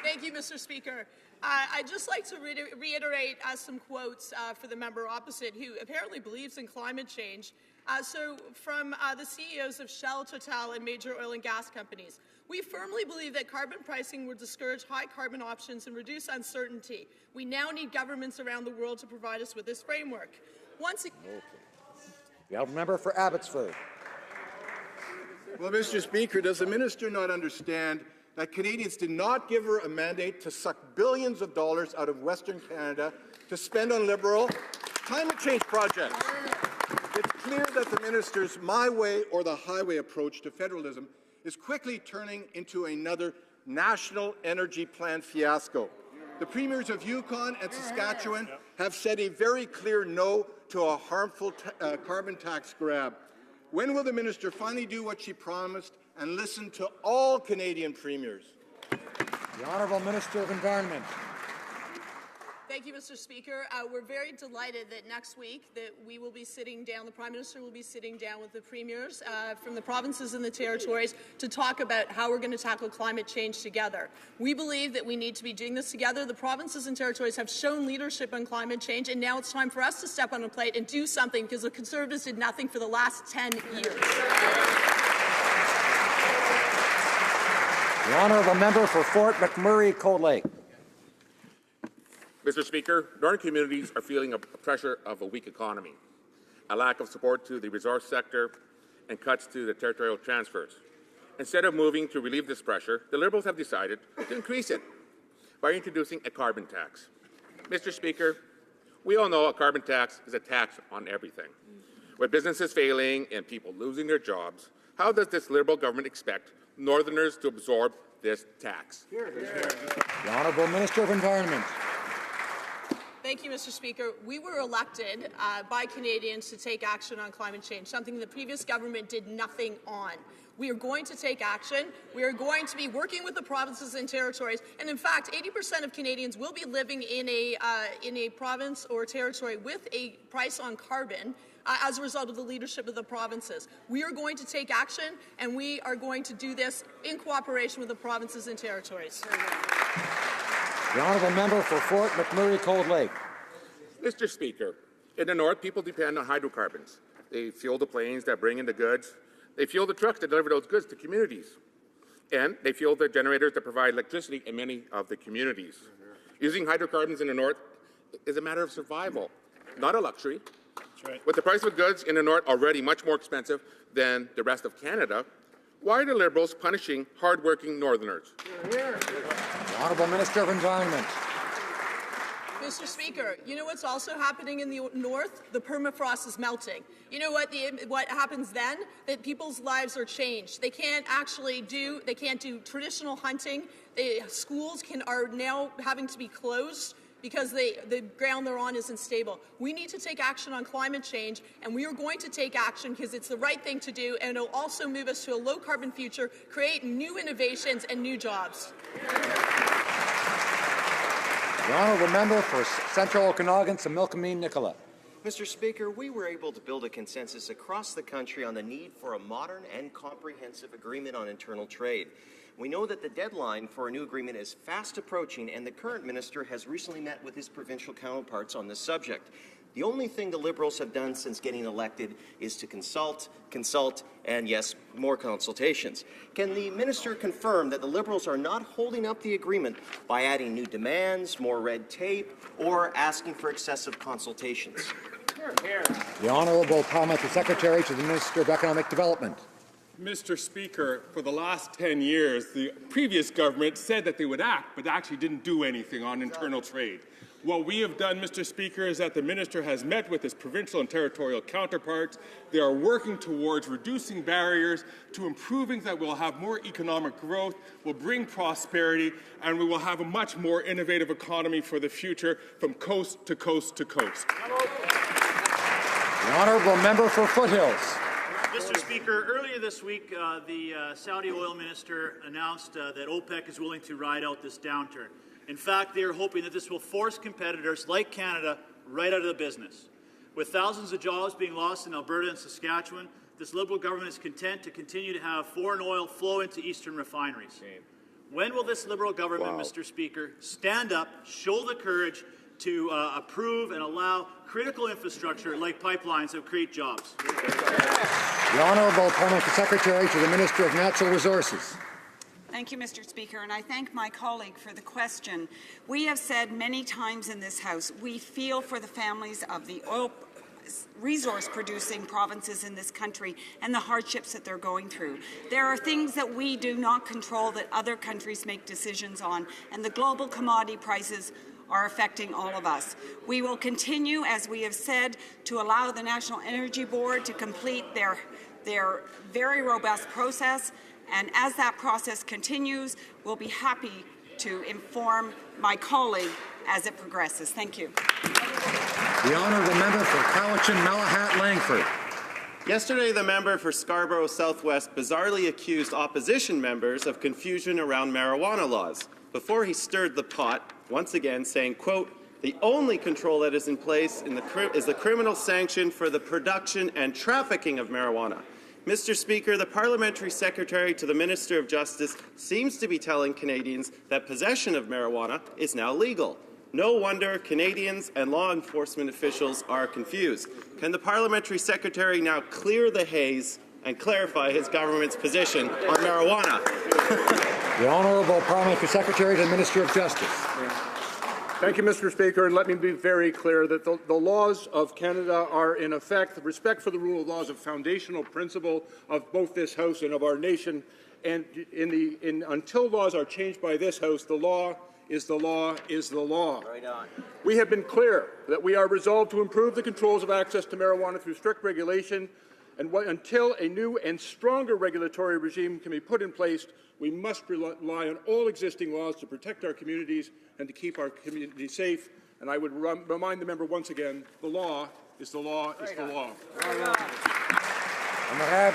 [SPEAKER 21] Thank you, Mr. Speaker. I'd just like to reiterate some quotes for the member opposite, who apparently believes in climate change. So from the CEOs of Shell, Total, and major oil and gas companies. We firmly believe that carbon pricing will discourage high carbon options and reduce uncertainty. We now need governments around the world to provide us with this framework.
[SPEAKER 2] The honourable member for Abbotsford.
[SPEAKER 16] Well, Mr. Speaker, does the Minister not understand that Canadians did not give her a mandate to suck billions of dollars out of Western Canada to spend on Liberal climate change projects? It's clear that the Minister's my way or the highway approach to federalism is quickly turning into another national energy plan fiasco. The Premiers of Yukon and Saskatchewan have said a very clear no to a harmful carbon tax grab. When will the Minister finally do what she promised and listen to all Canadian Premiers?
[SPEAKER 2] The Honourable Minister of Environment.
[SPEAKER 21] Thank you, Mr. Speaker. We're very delighted that next week that we will be sitting down, the Prime Minister will be sitting down with the Premiers from the provinces and the territories to talk about how we're going to tackle climate change together. We believe that we need to be doing this together. The provinces and territories have shown leadership on climate change, and now it's time for us to step on the plate and do something, because the Conservatives did nothing for the last 10 years.
[SPEAKER 2] The honourable member for Fort McMurray, Cold Lake.
[SPEAKER 22] Mr. Speaker, northern communities are feeling a pressure of a weak economy, a lack of support to the resource sector, and cuts to the territorial transfers. Instead of moving to relieve this pressure, the Liberals have decided to increase it by introducing a carbon tax. Mr. Speaker, we all know a carbon tax is a tax on everything. With businesses failing and people losing their jobs, how does this Liberal government expect Northerners to absorb this tax?
[SPEAKER 2] The Honourable Minister of Environment.
[SPEAKER 21] Thank you, Mr. Speaker. We were elected by Canadians to take action on climate change, something the previous government did nothing on. We are going to take action. We are going to be working with the provinces and territories. And in fact, 80% of Canadians will be living in a province or territory with a price on carbon as a result of the leadership of the provinces. We are going to take action, and we are going to do this in cooperation with the provinces and territories.
[SPEAKER 2] The honourable member for Fort McMurray, Cold Lake.
[SPEAKER 22] Mr. Speaker, in the north, people depend on hydrocarbons. They fuel the planes that bring in the goods. They fuel the trucks that deliver those goods to communities. And they fuel the generators that provide electricity in many of the communities. Using hydrocarbons in the north is a matter of survival, not a luxury. That's right. With the price of goods in the north already much more expensive than the rest of Canada, Why are the Liberals punishing hard-working Northerners?
[SPEAKER 2] The Honourable Minister of Environment.
[SPEAKER 21] Mr. Speaker, you know what's also happening in the north? The permafrost is melting. You know what happens then? That people's lives are changed. They can't do traditional hunting. Schools are now having to be closed because the ground they're on isn't stable. We need to take action on climate change, and we are going to take action because it's the right thing to do, and it'll also move us to a low-carbon future, create new innovations and new jobs.
[SPEAKER 2] The Honourable Member for Central Okanagan, Similkameen Nicola.
[SPEAKER 1] Mr. Speaker, we were able to build a consensus across the country on the need for a modern and comprehensive agreement on internal trade. We know that the deadline for a new agreement is fast approaching, and the current minister has recently met with his provincial counterparts on this subject. The only thing the Liberals have done since getting elected is to consult, and yes, more consultations. Can the minister confirm that the Liberals are not holding up the agreement by adding new demands, more red tape, or asking for excessive consultations?
[SPEAKER 2] The Honourable Parliamentary Secretary to the Minister of Economic Development.
[SPEAKER 4] Mr. Speaker, for the last 10 years, the previous government said that they would act, but actually didn't do anything on internal trade. What we have done, Mr. Speaker, is that the minister has met with his provincial and territorial counterparts. They are working towards reducing barriers to improving that we'll have more economic growth, will bring prosperity, and we will have a much more innovative economy for the future from coast to coast to coast.
[SPEAKER 2] The Honourable Member for Foothills.
[SPEAKER 23] Mr. Speaker, earlier this week, the Saudi oil minister announced that OPEC is willing to ride out this downturn. In fact, they are hoping that this will force competitors like Canada right out of the business. With thousands of jobs being lost in Alberta and Saskatchewan, this Liberal government is content to continue to have foreign oil flow into eastern refineries. When will this Liberal government, Mr. Speaker, stand up, show the courage to approve and allow critical infrastructure like pipelines that create jobs?
[SPEAKER 2] The Honourable Parliamentary Secretary to the Minister of Natural Resources.
[SPEAKER 24] Thank you, Mr. Speaker, and I thank my colleague for the question. We have said many times in this House, we feel for the families of the oil resource-producing provinces in this country and the hardships that they're going through. There are things that we do not control that other countries make decisions on, and the global commodity prices are affecting all of us. We will continue, as we have said, to allow the National Energy Board to complete their very robust process. And as that process continues, we'll be happy to inform my colleague as it progresses. Thank you.
[SPEAKER 2] The Honourable Member for Cowichan, Malahat, Langford.
[SPEAKER 25] Yesterday, the member for Scarborough Southwest bizarrely accused opposition members of confusion around marijuana laws before he stirred the pot, once again saying, quote, "The only control that is in place is the criminal sanction for the production and trafficking of marijuana." Mr. Speaker, the Parliamentary Secretary to the Minister of Justice seems to be telling Canadians that possession of marijuana is now legal. No wonder Canadians and law enforcement officials are confused. Can the Parliamentary Secretary now clear the haze and clarify his government's position on marijuana?
[SPEAKER 2] The Honourable Parliamentary Secretary to the Minister of Justice.
[SPEAKER 26] Thank you, Mr. Speaker, and let me be very clear that the laws of Canada are, in effect, respect for the rule of law is a foundational principle of both this House and of our nation. And until laws are changed by this House, the law is the law is the law.
[SPEAKER 6] Right on.
[SPEAKER 26] We have been clear that we are resolved to improve the controls of access to marijuana through strict regulation, and until a new and stronger regulatory regime can be put in place, we must rely on all existing laws to protect our communities and to keep our communities safe. And I would remind the member once again, the law is the law is the law.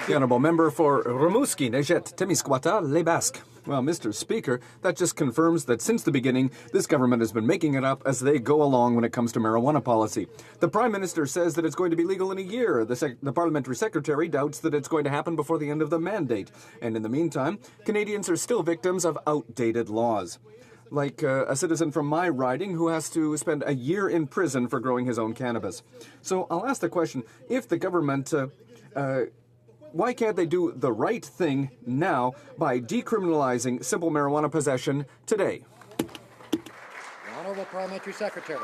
[SPEAKER 17] The Honourable Member for Rimouski, Nejet, Témiscouata, Les Basques. Well, Mr. Speaker, that just confirms that since the beginning, this government has been making it up as they go along when it comes to marijuana policy. The Prime Minister says that it's going to be legal in a year. The Parliamentary Secretary doubts that it's going to happen before the end of the mandate. And in the meantime, Canadians are still victims of outdated laws. Like a citizen from my riding who has to spend a year in prison for growing his own cannabis. So I'll ask the question, if the government... why can't they do the right thing now by decriminalizing simple marijuana possession today?
[SPEAKER 2] The Honourable Parliamentary Secretary.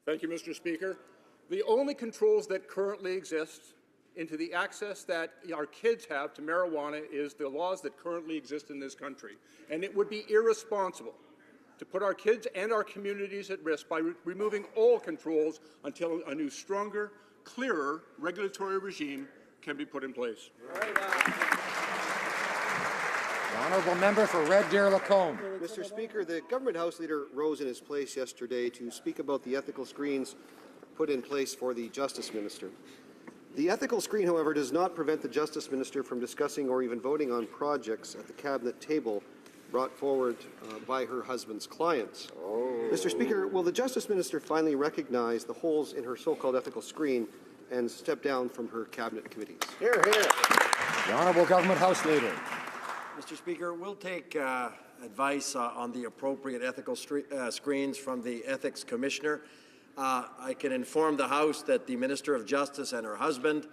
[SPEAKER 26] Thank you, Mr. Speaker. The only controls that currently exist into the access that our kids have to marijuana is the laws that currently exist in this country. And it would be irresponsible to put our kids and our communities at risk by removing all controls until a new, stronger, clearer regulatory regime can be put in place.
[SPEAKER 2] The honourable member for Red Deer Lacombe.
[SPEAKER 5] Mr. Speaker, the government House Leader rose in his place yesterday to speak about the ethical screens put in place for the Justice Minister. The ethical screen, however, does not prevent the Justice Minister from discussing or even voting on projects at the Cabinet table brought forward by her husband's clients. Mr. Speaker, will the Justice Minister finally recognize the holes in her so-called ethical screen and step down from her Cabinet committees?
[SPEAKER 2] Hear, hear. The Honourable Government House Leader.
[SPEAKER 7] Mr. Speaker, we'll take advice on the appropriate ethical screens from the Ethics Commissioner. I can inform the House that the Minister of Justice and her husband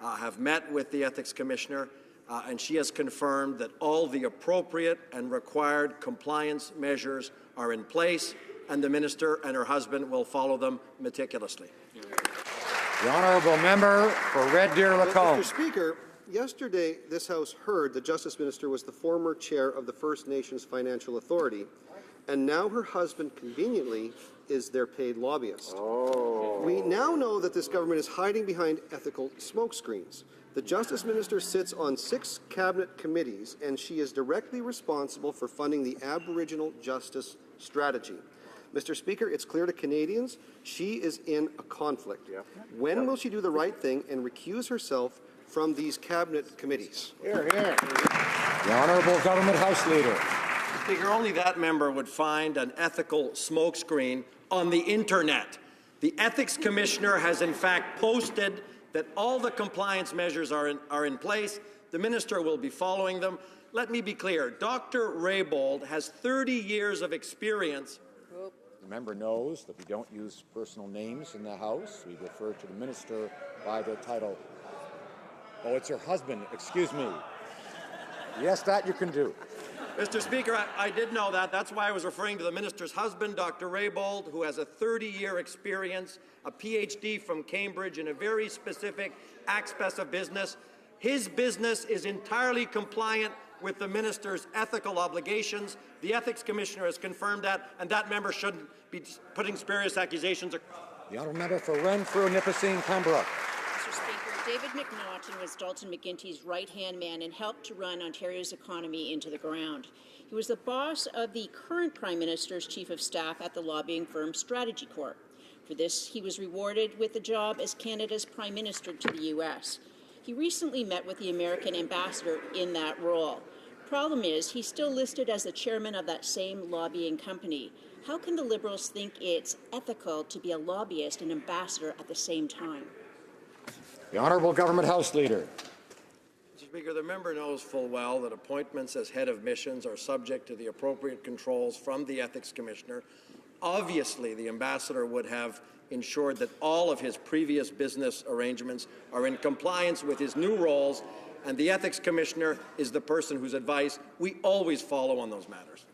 [SPEAKER 7] have met with the Ethics Commissioner, and she has confirmed that all the appropriate and required compliance measures are in place, and the Minister and her husband will follow them meticulously.
[SPEAKER 2] The honourable member for Red Deer Lacombe.
[SPEAKER 5] Mr. Speaker, yesterday this House heard the Justice Minister was the former chair of the First Nations Financial Authority, and now her husband conveniently is their paid lobbyist. We now know that this government is hiding behind ethical smokescreens. The Justice Minister sits on 6 cabinet committees, and she is directly responsible for funding the Aboriginal Justice Strategy. Mr. Speaker, it's clear to Canadians she is in a conflict. When will she do the right thing and recuse herself from these cabinet committees?
[SPEAKER 7] Hear, hear.
[SPEAKER 2] The Honourable Government House Leader.
[SPEAKER 7] Speaker, only that member would find an ethical smokescreen on the internet. The Ethics Commissioner has in fact posted that all the compliance measures are in place. The Minister will be following them. Let me be clear. Dr. Raybould has 30 years of experience.
[SPEAKER 2] The member knows that we don't use personal names in the House. We refer to the Minister by their title. Oh, it's her husband. Excuse me. Yes, that you can do.
[SPEAKER 7] Mr. Speaker, I did know that. That's why I was referring to the Minister's husband, Dr. Raybould, who has a 30-year experience, a PhD from Cambridge in a very specific aspect of business. His business is entirely compliant with the Minister's ethical obligations. The Ethics Commissioner has confirmed that, and that member shouldn't be putting spurious accusations.
[SPEAKER 2] The honourable member for Renfrew, Nipissing, Pembroke.
[SPEAKER 14] Mr. Speaker, David McNaughton was Dalton McGuinty's right-hand man and helped to run Ontario's economy into the ground. He was the boss of the current Prime Minister's Chief of Staff at the lobbying firm Strategy Corp. For this, he was rewarded with the job as Canada's Prime Minister to the U.S. He recently met with the American ambassador in that role. Problem is, he's still listed as the chairman of that same lobbying company. How can the Liberals think it's ethical to be a lobbyist and ambassador at the same time?
[SPEAKER 2] The Honourable Government House Leader.
[SPEAKER 7] Mr. Speaker, the member knows full well that appointments as head of missions are subject to the appropriate controls from the Ethics Commissioner. Obviously, the ambassador would have ensured that all of his previous business arrangements are in compliance with his new roles, and the Ethics Commissioner is the person whose advice we always follow on those matters.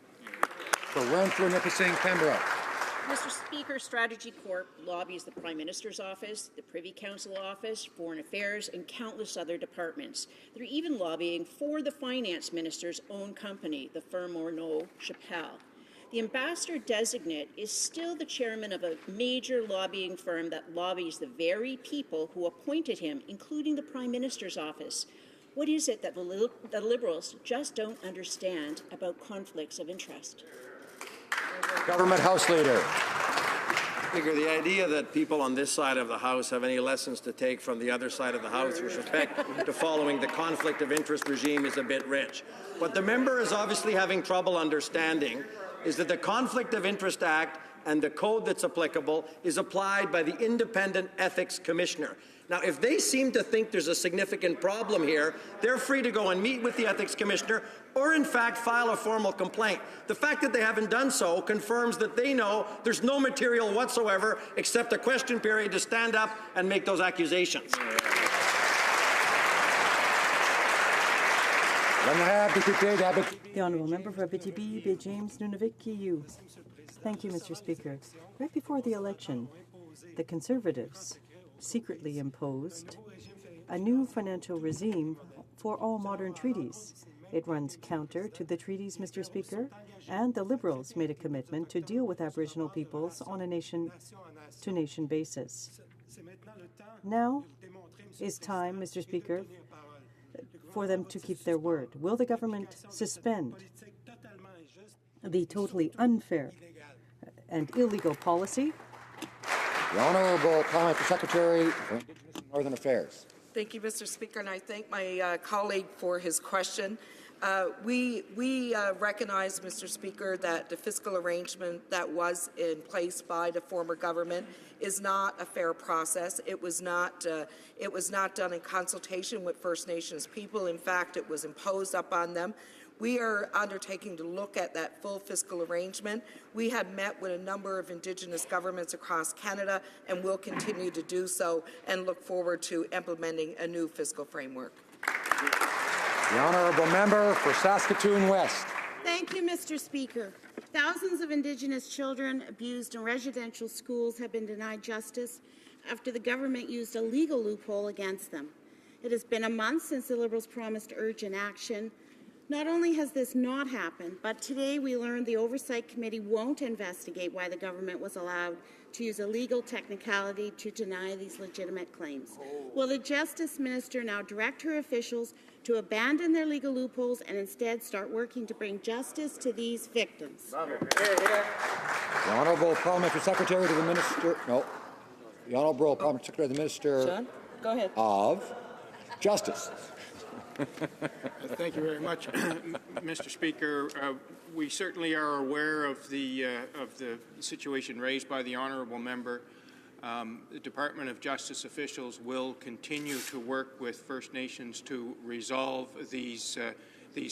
[SPEAKER 2] For Renfrew, Nipissing, Pembroke.
[SPEAKER 14] Mr. Speaker, Strategy Corp lobbies the Prime Minister's office, the Privy Council office, Foreign Affairs, and countless other departments. They're even lobbying for the Finance Minister's own company, the firm Orno Chappelle. The ambassador designate is still the chairman of a major lobbying firm that lobbies the very people who appointed him, including the Prime Minister's office. What is it that the Liberals just don't understand about conflicts of interest?
[SPEAKER 2] Government House Leader.
[SPEAKER 7] Speaker, the idea that people on this side of the House have any lessons to take from the other side of the House with respect to following the conflict of interest regime is a bit rich. What the member is obviously having trouble understanding is that the Conflict of Interest Act and the code that's applicable is applied by the Independent Ethics Commissioner. Now, if they seem to think there's a significant problem here, they're free to go and meet with the Ethics Commissioner or, in fact, file a formal complaint. The fact that they haven't done so confirms that they know there's no material whatsoever except a question period to stand up and make those accusations.
[SPEAKER 2] The
[SPEAKER 8] Honourable Member for Abitibi, Bay James, Nunavik, KU. Thank you, Mr. Speaker. Right before the election, the Conservatives secretly imposed a new financial regime for all modern treaties. It runs counter to the treaties, Mr. Speaker, and the Liberals made a commitment to deal with Aboriginal peoples on a nation-to-nation basis. Now is time, Mr. Speaker, for them to keep their word. Will the government suspend the totally unfair and illegal policy?
[SPEAKER 2] The Honourable Parliamentary Secretary for Indigenous and Northern Affairs.
[SPEAKER 3] Thank you, Mr. Speaker, and I thank my colleague for his question. We recognize, Mr. Speaker, that the fiscal arrangement that was in place by the former government is not a fair process. It was not done in consultation with First Nations people. In fact, it was imposed upon them. We are undertaking to look at that full fiscal arrangement. We have met with a number of Indigenous governments across Canada and will continue to do so and look forward to implementing a new fiscal framework.
[SPEAKER 2] The Honourable Member for Saskatoon West.
[SPEAKER 9] Thank you, Mr. Speaker. Thousands of Indigenous children abused in residential schools have been denied justice after the government used a legal loophole against them. It has been a month since the Liberals promised urgent action. Not only has this not happened, but today we learned the Oversight Committee won't investigate why the government was allowed to use a legal technicality to deny these legitimate claims. Will the Justice Minister now direct her officials to abandon their legal loopholes and instead start working to bring justice to these victims?
[SPEAKER 2] The Honourable Parliamentary Secretary to the Minister. No. The Honourable Parliamentary Secretary to the Minister.
[SPEAKER 3] John, go ahead.
[SPEAKER 2] Of Justice.
[SPEAKER 10] Thank you very much, Mr. Speaker. We certainly are aware of the situation raised by the honourable member. The Department of Justice officials will continue to work with First Nations to resolve these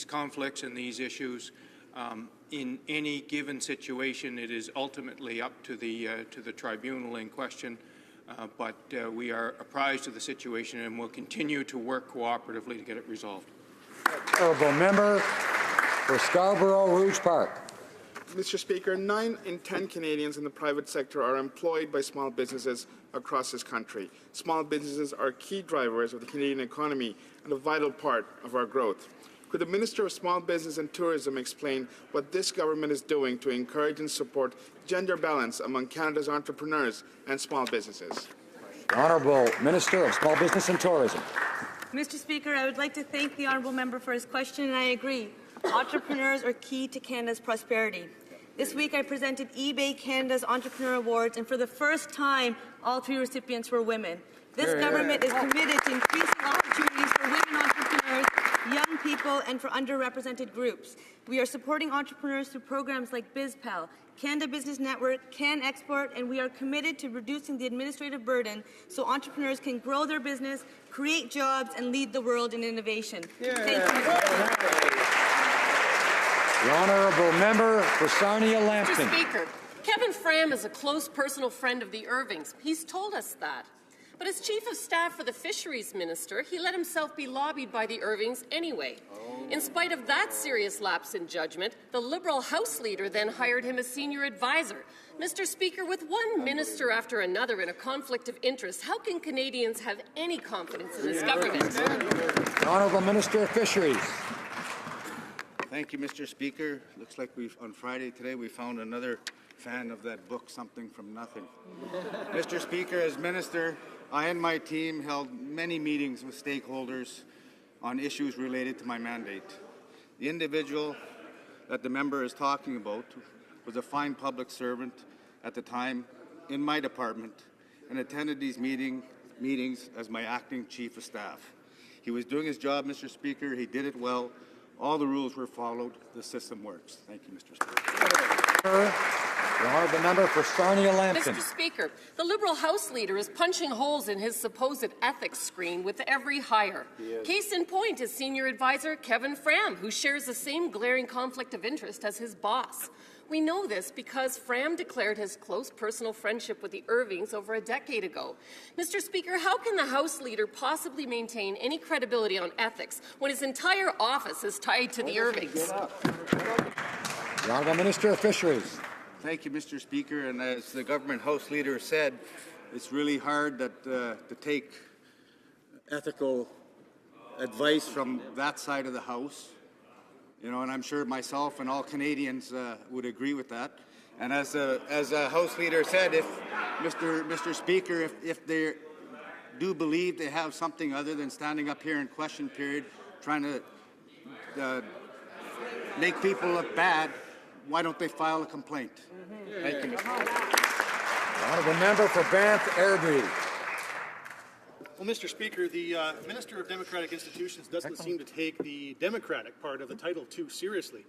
[SPEAKER 10] conflicts and these issues. In any given situation, it is ultimately up to the tribunal in question. But we are apprised of the situation and will continue to work cooperatively to get it resolved.
[SPEAKER 2] Honourable Member for Scarborough Rouge Park.
[SPEAKER 11] Mr. Speaker, 9 in 10 Canadians in the private sector are employed by small businesses across this country. Small businesses are key drivers of the Canadian economy and a vital part of our growth. Could the Minister of Small Business and Tourism explain what this government is doing to encourage and support gender balance among Canada's entrepreneurs and small businesses?
[SPEAKER 2] The Honourable Minister of Small Business and Tourism.
[SPEAKER 12] Mr. Speaker, I would like to thank the honourable member for his question, and I agree. Entrepreneurs are key to Canada's prosperity. This week I presented eBay Canada's Entrepreneur Awards, and for the first time, all 3 recipients were women. This government is committed to increasing opportunities for women entrepreneurs, young people, and for underrepresented groups. We are supporting entrepreneurs through programs like BizPal, Canada Business Network, Can Export, and we are committed to reducing the administrative burden so entrepreneurs can grow their business, create jobs, and lead the world in innovation. Thank you, Mr. President.
[SPEAKER 2] The Honourable Member for Sarnia-Lambton.
[SPEAKER 13] Mr. Speaker, Kevin Fram is a close personal friend of the Irvings. He's told us that. But as Chief of Staff for the Fisheries Minister, he let himself be lobbied by the Irvings anyway. In spite of that serious lapse in judgment, the Liberal House Leader then hired him as senior advisor. Mr. Speaker, with one minister after another in a conflict of interest, how can Canadians have any confidence in this government?
[SPEAKER 2] The Honourable Minister of Fisheries.
[SPEAKER 27] Thank you, Mr. Speaker. Looks like on Friday today we found another fan of that book, Something from Nothing. Mr. Speaker, as Minister, I and my team held many meetings with stakeholders on issues related to my mandate. The individual that the member is talking about was a fine public servant at the time in my department and attended these meetings as my acting Chief of Staff. He was doing his job, Mr. Speaker. He did it well. All the rules were followed. The system works. Thank you, Mr. Speaker.
[SPEAKER 2] The Honourable Member for Sarnia-Lambton.
[SPEAKER 13] Mr. Speaker, the Liberal House Leader is punching holes in his supposed ethics screen with every hire. Case in point is Senior Advisor Kevin Fram, who shares the same glaring conflict of interest as his boss. We know this because Fram declared his close personal friendship with the Irvings over a decade ago. Mr. Speaker, how can the House Leader possibly maintain any credibility on ethics when his entire office is tied to the Irvings?
[SPEAKER 2] The Honourable Minister of Fisheries.
[SPEAKER 27] Thank you, Mr. Speaker. And as the government House Leader said, it's really hard to take ethical advice from that side of the House. You know, and I'm sure myself and all Canadians would agree with that. And as a House Leader said, if Mr. Speaker, if they do believe they have something other than standing up here in question period, trying to make people look bad, why don't they file a complaint? Thank you, Mr. Speaker.
[SPEAKER 2] The honourable member for Banff Airdrie.
[SPEAKER 15] Well, Mr. Speaker, the Minister of Democratic Institutions doesn't seem to take the Democratic part of the Title II seriously.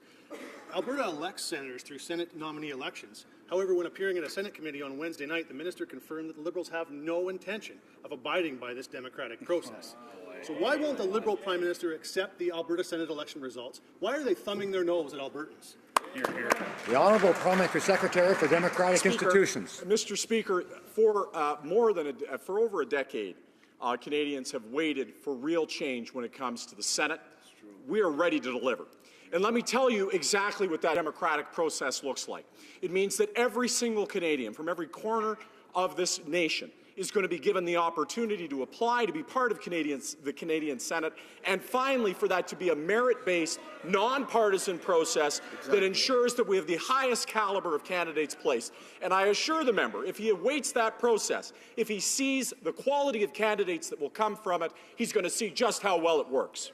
[SPEAKER 15] Alberta elects senators through Senate nominee elections. However, when appearing at a Senate committee on Wednesday night, the minister confirmed that the Liberals have no intention of abiding by this democratic process. So why won't the Liberal Prime Minister accept the Alberta Senate election results? Why are they thumbing their nose at Albertans?
[SPEAKER 2] The Honourable Parliamentary Secretary for Democratic Institutions.
[SPEAKER 16] Mr. Speaker, for over a decade, Canadians have waited for real change when it comes to the Senate. We are ready to deliver. And let me tell you exactly what that democratic process looks like. It means that every single Canadian from every corner of this nation is going to be given the opportunity to apply to be part of the Canadian Senate, and finally for that to be a merit-based, nonpartisan process that ensures that we have the highest caliber of candidates placed. And I assure the member, if he awaits that process, if he sees the quality of candidates that will come from it, he's going to see just how well it works.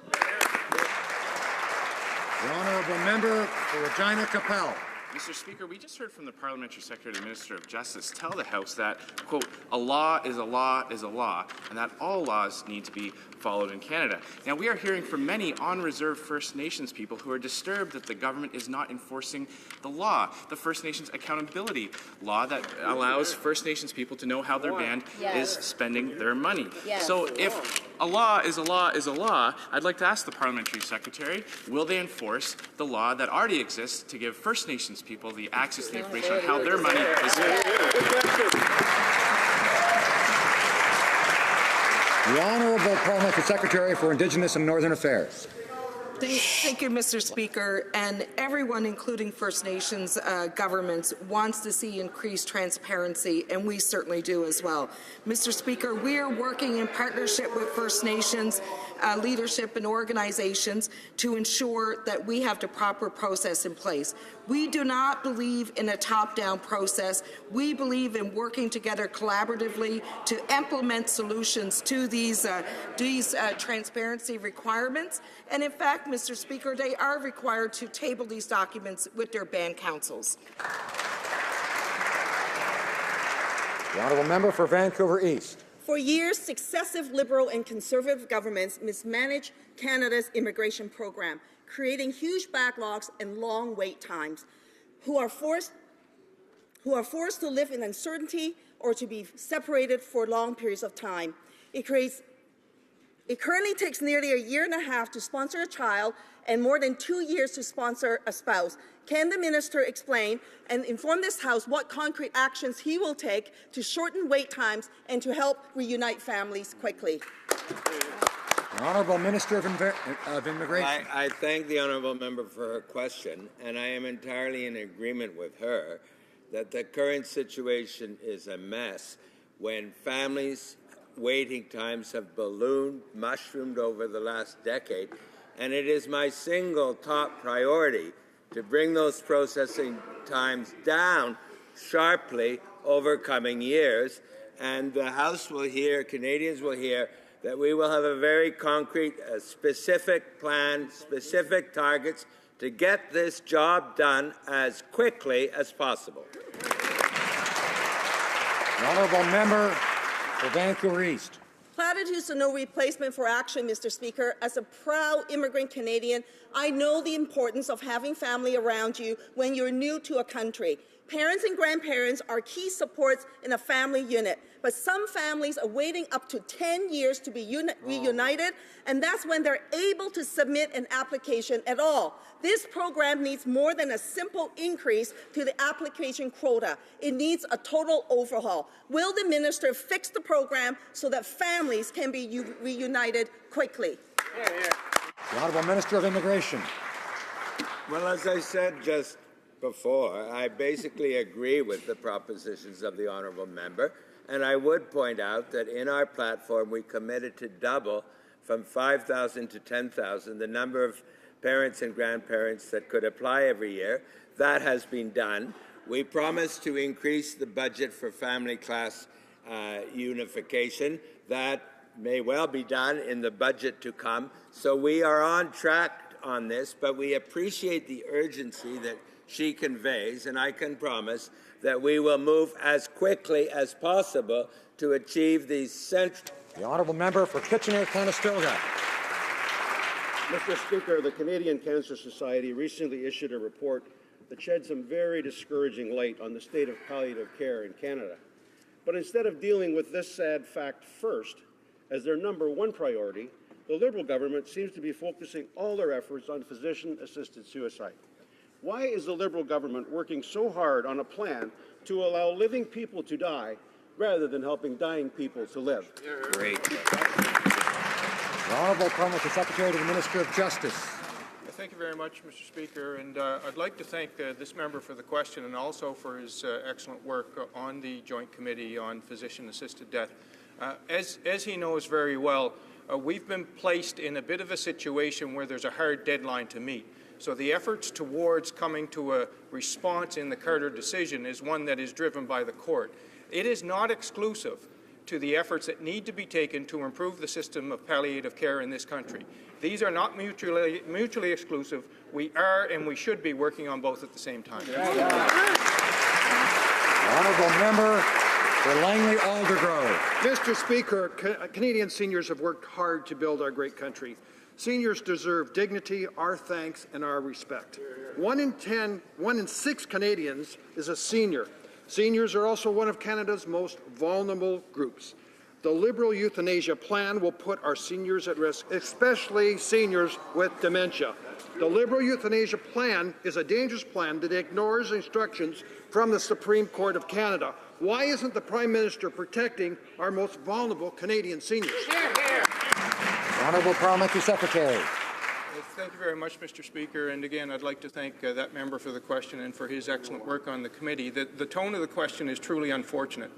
[SPEAKER 2] The honourable member for Regina Capel.
[SPEAKER 18] Mr. Speaker, we just heard from the Parliamentary Secretary, the Minister of Justice, tell the House that, quote, a law is a law is a law, and that all laws need to be followed in Canada. Now, we are hearing from many on-reserve First Nations people who are disturbed that the government is not enforcing the law, the First Nations accountability law that allows First Nations people to know how their band is spending their money. So if a law is a law is a law, I'd like to ask the Parliamentary Secretary, will they enforce the law that already exists to give First Nations people the access to the information on how their money is spent?
[SPEAKER 2] The Honourable Parliamentary Secretary for Indigenous and Northern Affairs.
[SPEAKER 3] Thank you, Mr. Speaker. And everyone, including First Nations governments, wants to see increased transparency, and we certainly do as well. Mr. Speaker, we are working in partnership with First Nations leadership and organizations to ensure that we have the proper process in place. We do not believe in a top-down process. We believe in working together collaboratively to implement solutions to these transparency requirements. And in fact, Mr. Speaker, they are required to table these documents with their band councils.
[SPEAKER 2] The honourable member for Vancouver East.
[SPEAKER 19] For years, successive Liberal and Conservative governments mismanaged Canada's immigration program, creating huge backlogs and long wait times, who are forced to live in uncertainty or to be separated for long periods of time. It currently takes nearly a year and a half to sponsor a child and more than 2 years to sponsor a spouse. Can the minister explain and inform this House what concrete actions he will take to shorten wait times and to help reunite families quickly?
[SPEAKER 2] The Honourable Minister of Immigration.
[SPEAKER 20] I thank the honourable member for her question, and I am entirely in agreement with her that the current situation is a mess when families' waiting times have ballooned, mushroomed over the last decade, and it is my single top priority to bring those processing times down sharply over coming years, and the House will hear, Canadians will hear, that we will have a very concrete, specific plan, specific targets to get this job done as quickly as possible.
[SPEAKER 2] The honourable member for Vancouver East.
[SPEAKER 19] Platitudes are no replacement for action, Mr. Speaker. As a proud immigrant Canadian, I know the importance of having family around you when you're new to a country. Parents and grandparents are key supports in a family unit, but some families are waiting up to 10 years to be reunited, and that's when they're able to submit an application at all. This program needs more than a simple increase to the application quota. It needs a total overhaul. Will the minister fix the program so that families can be reunited quickly?
[SPEAKER 2] The Honourable Minister of Immigration.
[SPEAKER 20] Well, as I said just before, I basically agree with the propositions of the honourable member, and I would point out that in our platform we committed to double from 5,000 to 10,000 the number of parents and grandparents that could apply every year. That has been done. We promised to increase the budget for family class unification. That may well be done in the budget to come. So we are on track on this, but we appreciate the urgency that she conveys, and I can promise that we will move as quickly as possible to achieve these central...
[SPEAKER 2] The honourable member for Kitchener-Conestoga.
[SPEAKER 5] Mr. Speaker, the Canadian Cancer Society recently issued a report that shed some very discouraging light on the state of palliative care in Canada. But instead of dealing with this sad fact first, as their number one priority, the Liberal government seems to be focusing all their efforts on physician-assisted suicide. Why is the Liberal government working so hard on a plan to allow living people to die rather than helping dying people to live?
[SPEAKER 6] Great.
[SPEAKER 2] The Honourable Parliamentary Secretary to the Minister of Justice.
[SPEAKER 10] Thank you very much, Mr. Speaker, and I'd like to thank this member for the question and also for his excellent work on the Joint Committee on Physician-Assisted Death. As he knows very well, we've been placed in a bit of a situation where there's a hard deadline to meet. So the efforts towards coming to a response in the Carter decision is one that is driven by the court. It is not exclusive to the efforts that need to be taken to improve the system of palliative care in this country. These are not mutually exclusive. We are and we should be working on both at the same time.
[SPEAKER 2] The honourable member for Langley Aldergrove.
[SPEAKER 1] Mr. Speaker, Canadian seniors have worked hard to build our great country. Seniors deserve dignity, our thanks, and our respect. 1 in 6 Canadians is a senior. Seniors are also one of Canada's most vulnerable groups. The Liberal euthanasia plan will put our seniors at risk, especially seniors with dementia. The Liberal euthanasia plan is a dangerous plan that ignores instructions from the Supreme Court of Canada. Why isn't the Prime Minister protecting our most vulnerable Canadian seniors?
[SPEAKER 2] Honourable Parliamentary Secretary.
[SPEAKER 10] Thank you very much, Mr. Speaker. And again, I'd like to thank that member for the question and for his excellent work on the committee. The tone of the question is truly unfortunate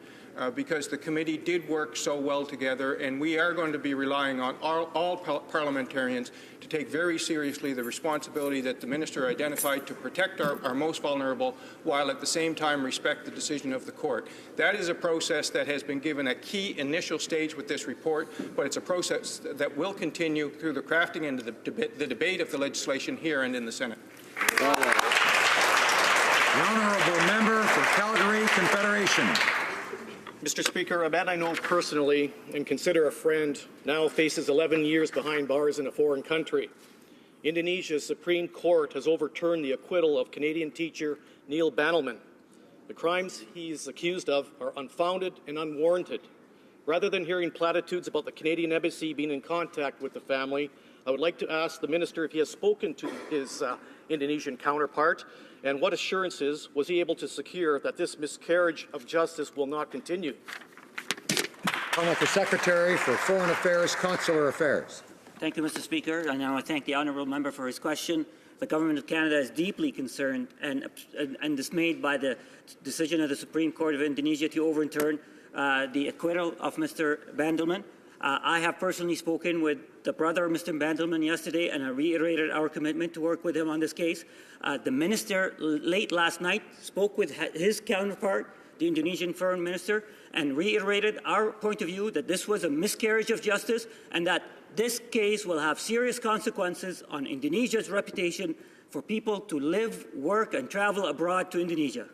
[SPEAKER 10] because the committee did work so well together, and we are going to be relying on all parliamentarians to take very seriously the responsibility that the minister identified to protect our most vulnerable, while at the same time respect the decision of the court. That is a process that has been given a key initial stage with this report, but it's a process that will continue through the crafting and the debate of the legislation here and in the Senate.
[SPEAKER 2] The honourable member for Calgary Confederation.
[SPEAKER 4] Mr. Speaker, a man I know personally and consider a friend now faces 11 years behind bars in a foreign country. Indonesia's Supreme Court has overturned the acquittal of Canadian teacher Neil Bandelman. The crimes he's accused of are unfounded and unwarranted. Rather than hearing platitudes about the Canadian Embassy being in contact with the family, I would like to ask the Minister if he has spoken to his Indonesian counterpart, and what assurances was he able to secure that this miscarriage of justice will not continue?
[SPEAKER 2] Parliamentary Secretary for Foreign Affairs, Consular Affairs.
[SPEAKER 21] Thank you, Mr. Speaker. And I want to thank the honourable member for his question. The Government of Canada is deeply concerned and dismayed by the decision of the Supreme Court of Indonesia to overturn the acquittal of Mr. Bandelman. I have personally spoken with the brother of Mr. Bandelman yesterday, and I reiterated our commitment to work with him on this case. The minister late last night spoke with his counterpart, the Indonesian Foreign Minister, and reiterated our point of view that this was a miscarriage of justice and that this case will have serious consequences on Indonesia's reputation for people to live, work, and travel abroad to Indonesia.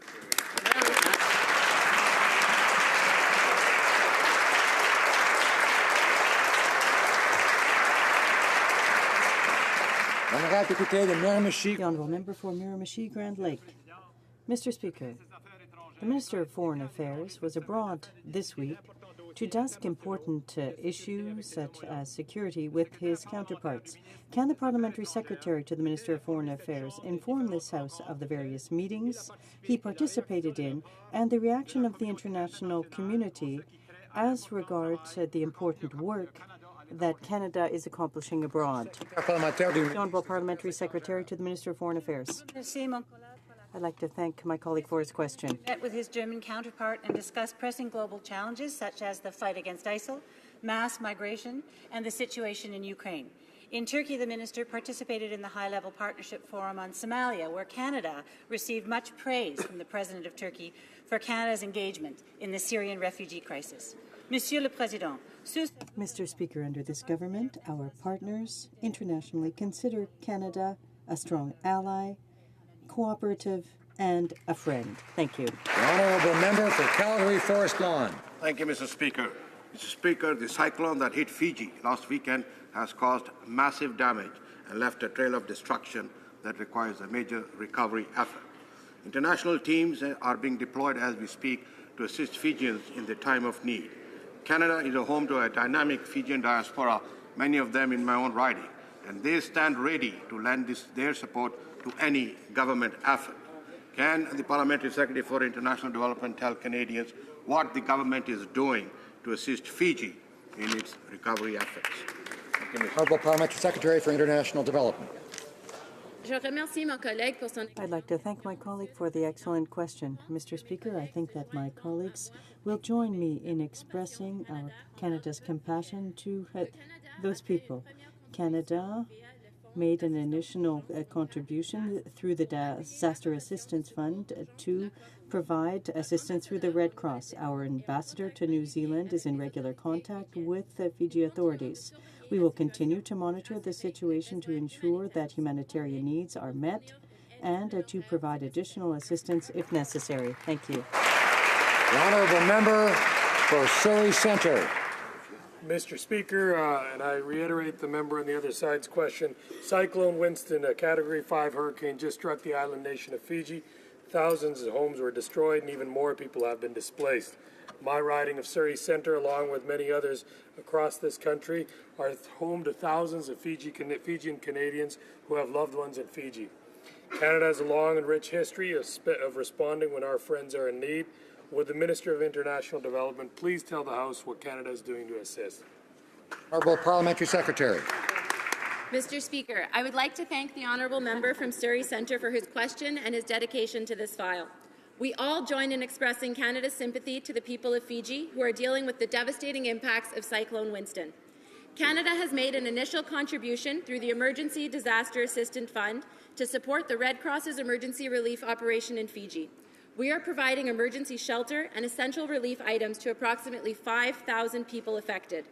[SPEAKER 8] The Honourable Member for Miramichi Grand Lake. Mr. Speaker, the Minister of Foreign Affairs was abroad this week to discuss important issues such as security with his counterparts. Can the Parliamentary Secretary to the Minister of Foreign Affairs inform this House of the various meetings he participated in and the reaction of the international community as regards the important work that Canada is accomplishing abroad? The Honourable Parliamentary Secretary to the Minister of Foreign Affairs. I'd like to thank my colleague for his question.
[SPEAKER 14] Met with his German counterpart and discussed pressing global challenges such as the fight against ISIL, mass migration, and the situation in Ukraine. In Turkey, the minister participated in the high-level partnership forum on Somalia, where Canada received much praise from the President of Turkey for Canada's engagement in the Syrian refugee crisis. Monsieur le Président,
[SPEAKER 8] Mr. Speaker, under this government, our partners internationally consider Canada a strong ally, cooperative, and a friend. Thank you.
[SPEAKER 2] The honourable member for Calgary Forest Lawn.
[SPEAKER 17] Thank you, Mr. Speaker. Mr. Speaker, the cyclone that hit Fiji last weekend has caused massive damage and left a trail of destruction that requires a major recovery effort. International teams are being deployed as we speak to assist Fijians in their time of need. Canada is a home to a dynamic Fijian diaspora, many of them in my own riding, and they stand ready to lend their support to any government effort. Can the Parliamentary Secretary for International Development tell Canadians what the government is doing to assist Fiji in its recovery efforts?
[SPEAKER 2] Honourable Parliamentary Secretary for International Development.
[SPEAKER 8] I'd like to thank my colleague for the excellent question. Mr. Speaker, I think that my colleagues will join me in expressing Canada's compassion to those people. Canada made an initial contribution through the Disaster Assistance Fund to provide assistance through the Red Cross. Our ambassador to New Zealand is in regular contact with the Fiji authorities. We will continue to monitor the situation to ensure that humanitarian needs are met and to provide additional assistance if necessary. Thank you.
[SPEAKER 2] The honourable member for Surrey Centre.
[SPEAKER 22] Mr. Speaker, and I reiterate the member on the other side's question, Cyclone Winston, a Category 5 hurricane, just struck the island nation of Fiji. Thousands of homes were destroyed and even more people have been displaced. My riding of Surrey Centre, along with many others across this country, are home to thousands of Fijian Canadians who have loved ones in Fiji. Canada has a long and rich history of responding when our friends are in need. Would the Minister of International Development please tell the House what Canada is doing to assist?
[SPEAKER 2] Honourable Parliamentary Secretary.
[SPEAKER 23] Mr. Speaker, I would like to thank the honourable member from Surrey Centre for his question and his dedication to this file. We all join in expressing Canada's sympathy to the people of Fiji who are dealing with the devastating impacts of Cyclone Winston. Canada has made an initial contribution through the Emergency Disaster Assistance Fund to support the Red Cross's emergency relief operation in Fiji. We are providing emergency shelter and essential relief items to approximately 5,000 people affected.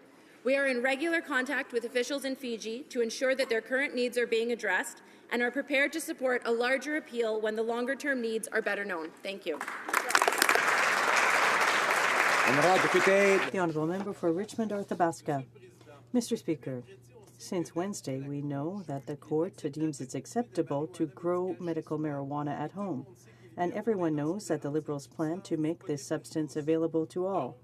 [SPEAKER 23] We are in regular contact with officials in Fiji to ensure that their current needs are being addressed and are prepared to support a larger appeal when the longer-term needs are better known. Thank you.
[SPEAKER 8] The honourable member for Richmond Arthabaska. Mr. Speaker, since Wednesday we know that the court deems it acceptable to grow medical marijuana at home, and everyone knows that the Liberals plan to make this substance available to all.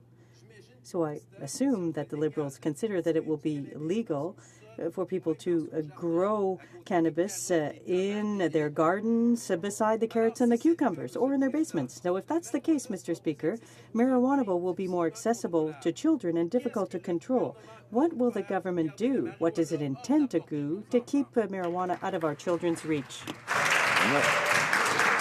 [SPEAKER 8] So I assume that the Liberals consider that it will be legal for people to grow cannabis in their gardens beside the carrots and the cucumbers or in their basements. Now, if that's the case, Mr. Speaker, marijuana will be more accessible to children and difficult to control. What will the government do? What does it intend to do to keep marijuana out of our children's reach?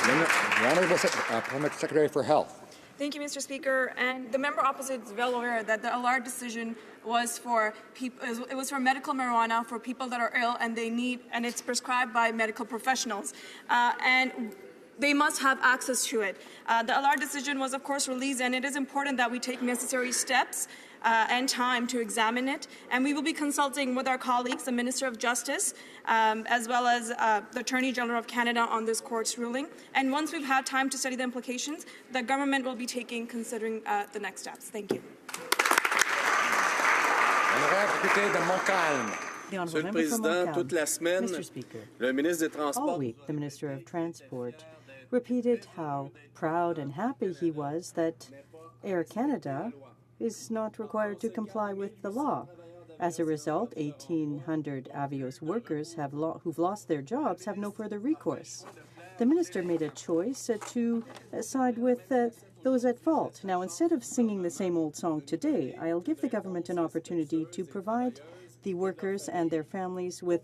[SPEAKER 2] The Honourable Parliamentary Secretary for Health.
[SPEAKER 24] Thank you, Mr. Speaker. And the member opposite is well aware that the Allard decision was for people. It was for medical marijuana for people that are ill and they need, and it's prescribed by medical professionals, and they must have access to it. The Allard decision was, of course, released, and it is important that we take necessary steps and time to examine it. And we will be consulting with our colleagues, the Minister of Justice, as well as the Attorney General of Canada on this court's ruling. And once we've had time to study the implications, the government will be considering the next steps. Thank you.
[SPEAKER 8] The honourable member from Montcalm. Mr. Speaker, all week the Minister of Transport repeated how proud and happy he was that Air Canada is not required to comply with the law. As a result, 1,800 Avios workers who've lost their jobs have no further recourse. The minister made a choice to side with those at fault. Now, instead of singing the same old song today, I'll give the government an opportunity to provide the workers and their families with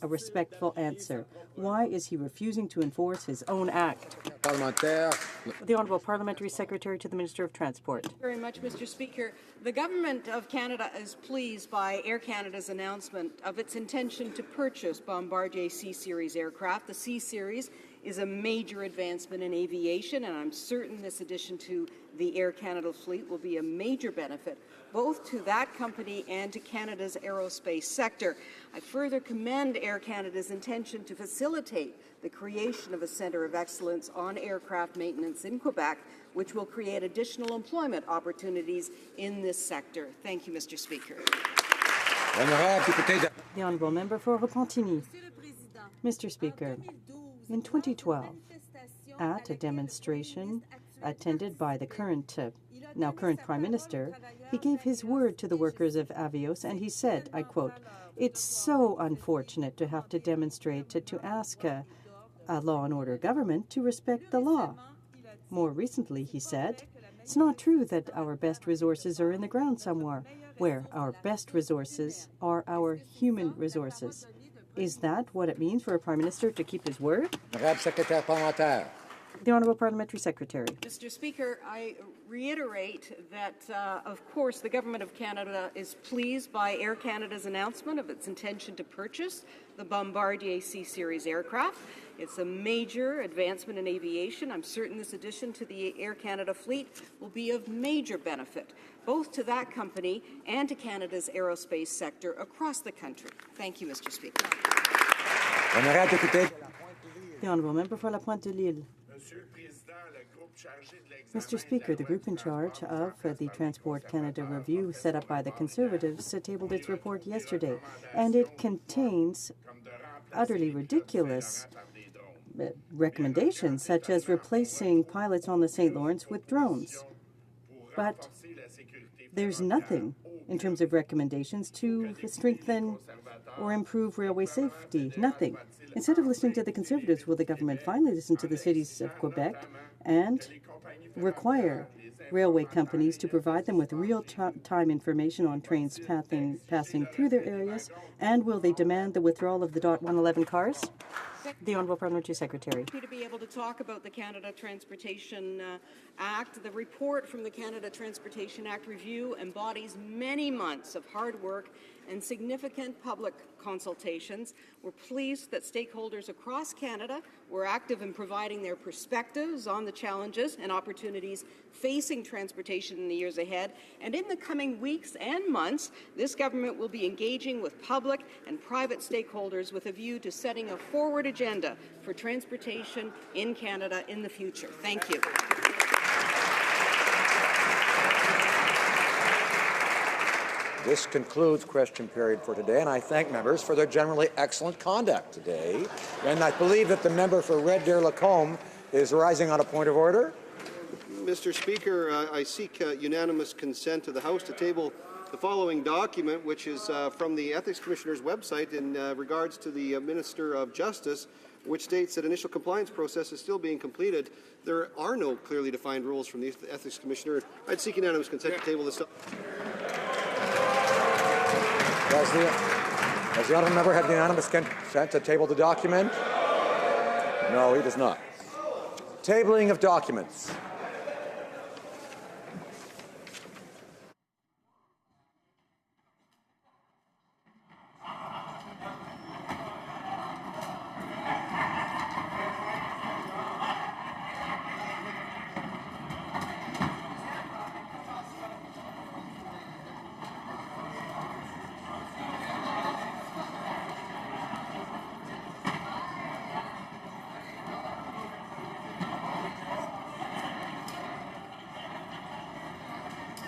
[SPEAKER 8] a respectful answer. Why is he refusing to enforce his own act? The Honourable Parliamentary Secretary to the Minister of Transport.
[SPEAKER 7] Thank you very much, Mr. Speaker. The Government of Canada is pleased by Air Canada's announcement of its intention to purchase Bombardier C-Series aircraft. The C-Series is a major advancement in aviation, and I'm certain this addition to the Air Canada fleet will be a major benefit both to that company and to Canada's aerospace sector. I further commend Air Canada's intention to facilitate the creation of a centre of excellence on aircraft maintenance in Quebec, which will create additional employment opportunities in this sector. Thank you, Mr. Speaker.
[SPEAKER 8] The Honourable Member for Repentigny. Mr. Speaker, in 2012, at a demonstration attended by the now current Prime Minister, he gave his word to the workers of Avios, and he said, I quote, "It's so unfortunate to have to demonstrate to ask a law and order government to respect the law." More recently, he said, "It's not true that our best resources are in the ground somewhere, where our best resources are our human resources." Is that what it means for a Prime Minister to keep his word? The Honourable Parliamentary Secretary.
[SPEAKER 7] Mr. Speaker, I reiterate that, of course, the Government of Canada is pleased by Air Canada's announcement of its intention to purchase the Bombardier C-Series aircraft. It's a major advancement in aviation. I'm certain this addition to the Air Canada fleet will be of major benefit, both to that company and to Canada's aerospace sector across the country. Thank you, Mr. Speaker.
[SPEAKER 8] The Honourable Member for La Pointe de Lille. Mr. Speaker, the group in charge of the Transport Canada review set up by the Conservatives tabled its report yesterday, and it contains utterly ridiculous recommendations, such as replacing pilots on the St. Lawrence with drones. But there's nothing in terms of recommendations to strengthen or improve railway safety. Nothing. Instead of listening to the Conservatives, will the government finally listen to the cities of Quebec and require railway companies to provide them with real-time information on trains passing through their areas? And will they demand the withdrawal of the DOT 111 cars? The Honourable Parliamentary Secretary.
[SPEAKER 7] To be able to talk about the Canada Transportation Act. The report from the Canada Transportation Act review embodies many months of hard work and significant public consultations. We're pleased that stakeholders across Canada were active in providing their perspectives on the challenges and opportunities facing transportation in the years ahead. And in the coming weeks and months, this government will be engaging with public and private stakeholders with a view to setting a forward agenda for transportation in Canada in the future. Thank you.
[SPEAKER 2] This concludes question period for today, and I thank members for their generally excellent conduct today. And I believe that the member for Red Deer-Lacombe is rising on a point of order.
[SPEAKER 5] Mr. Speaker, I seek unanimous consent of the House to table the following document, which is from the Ethics Commissioner's website in regards to the Minister of Justice, which states that initial compliance process is still being completed. There are no clearly defined rules from the Ethics Commissioner. I'd seek unanimous consent to table this.
[SPEAKER 2] Does the honourable member have the unanimous consent to table the document? No, he does not. Tabling of documents.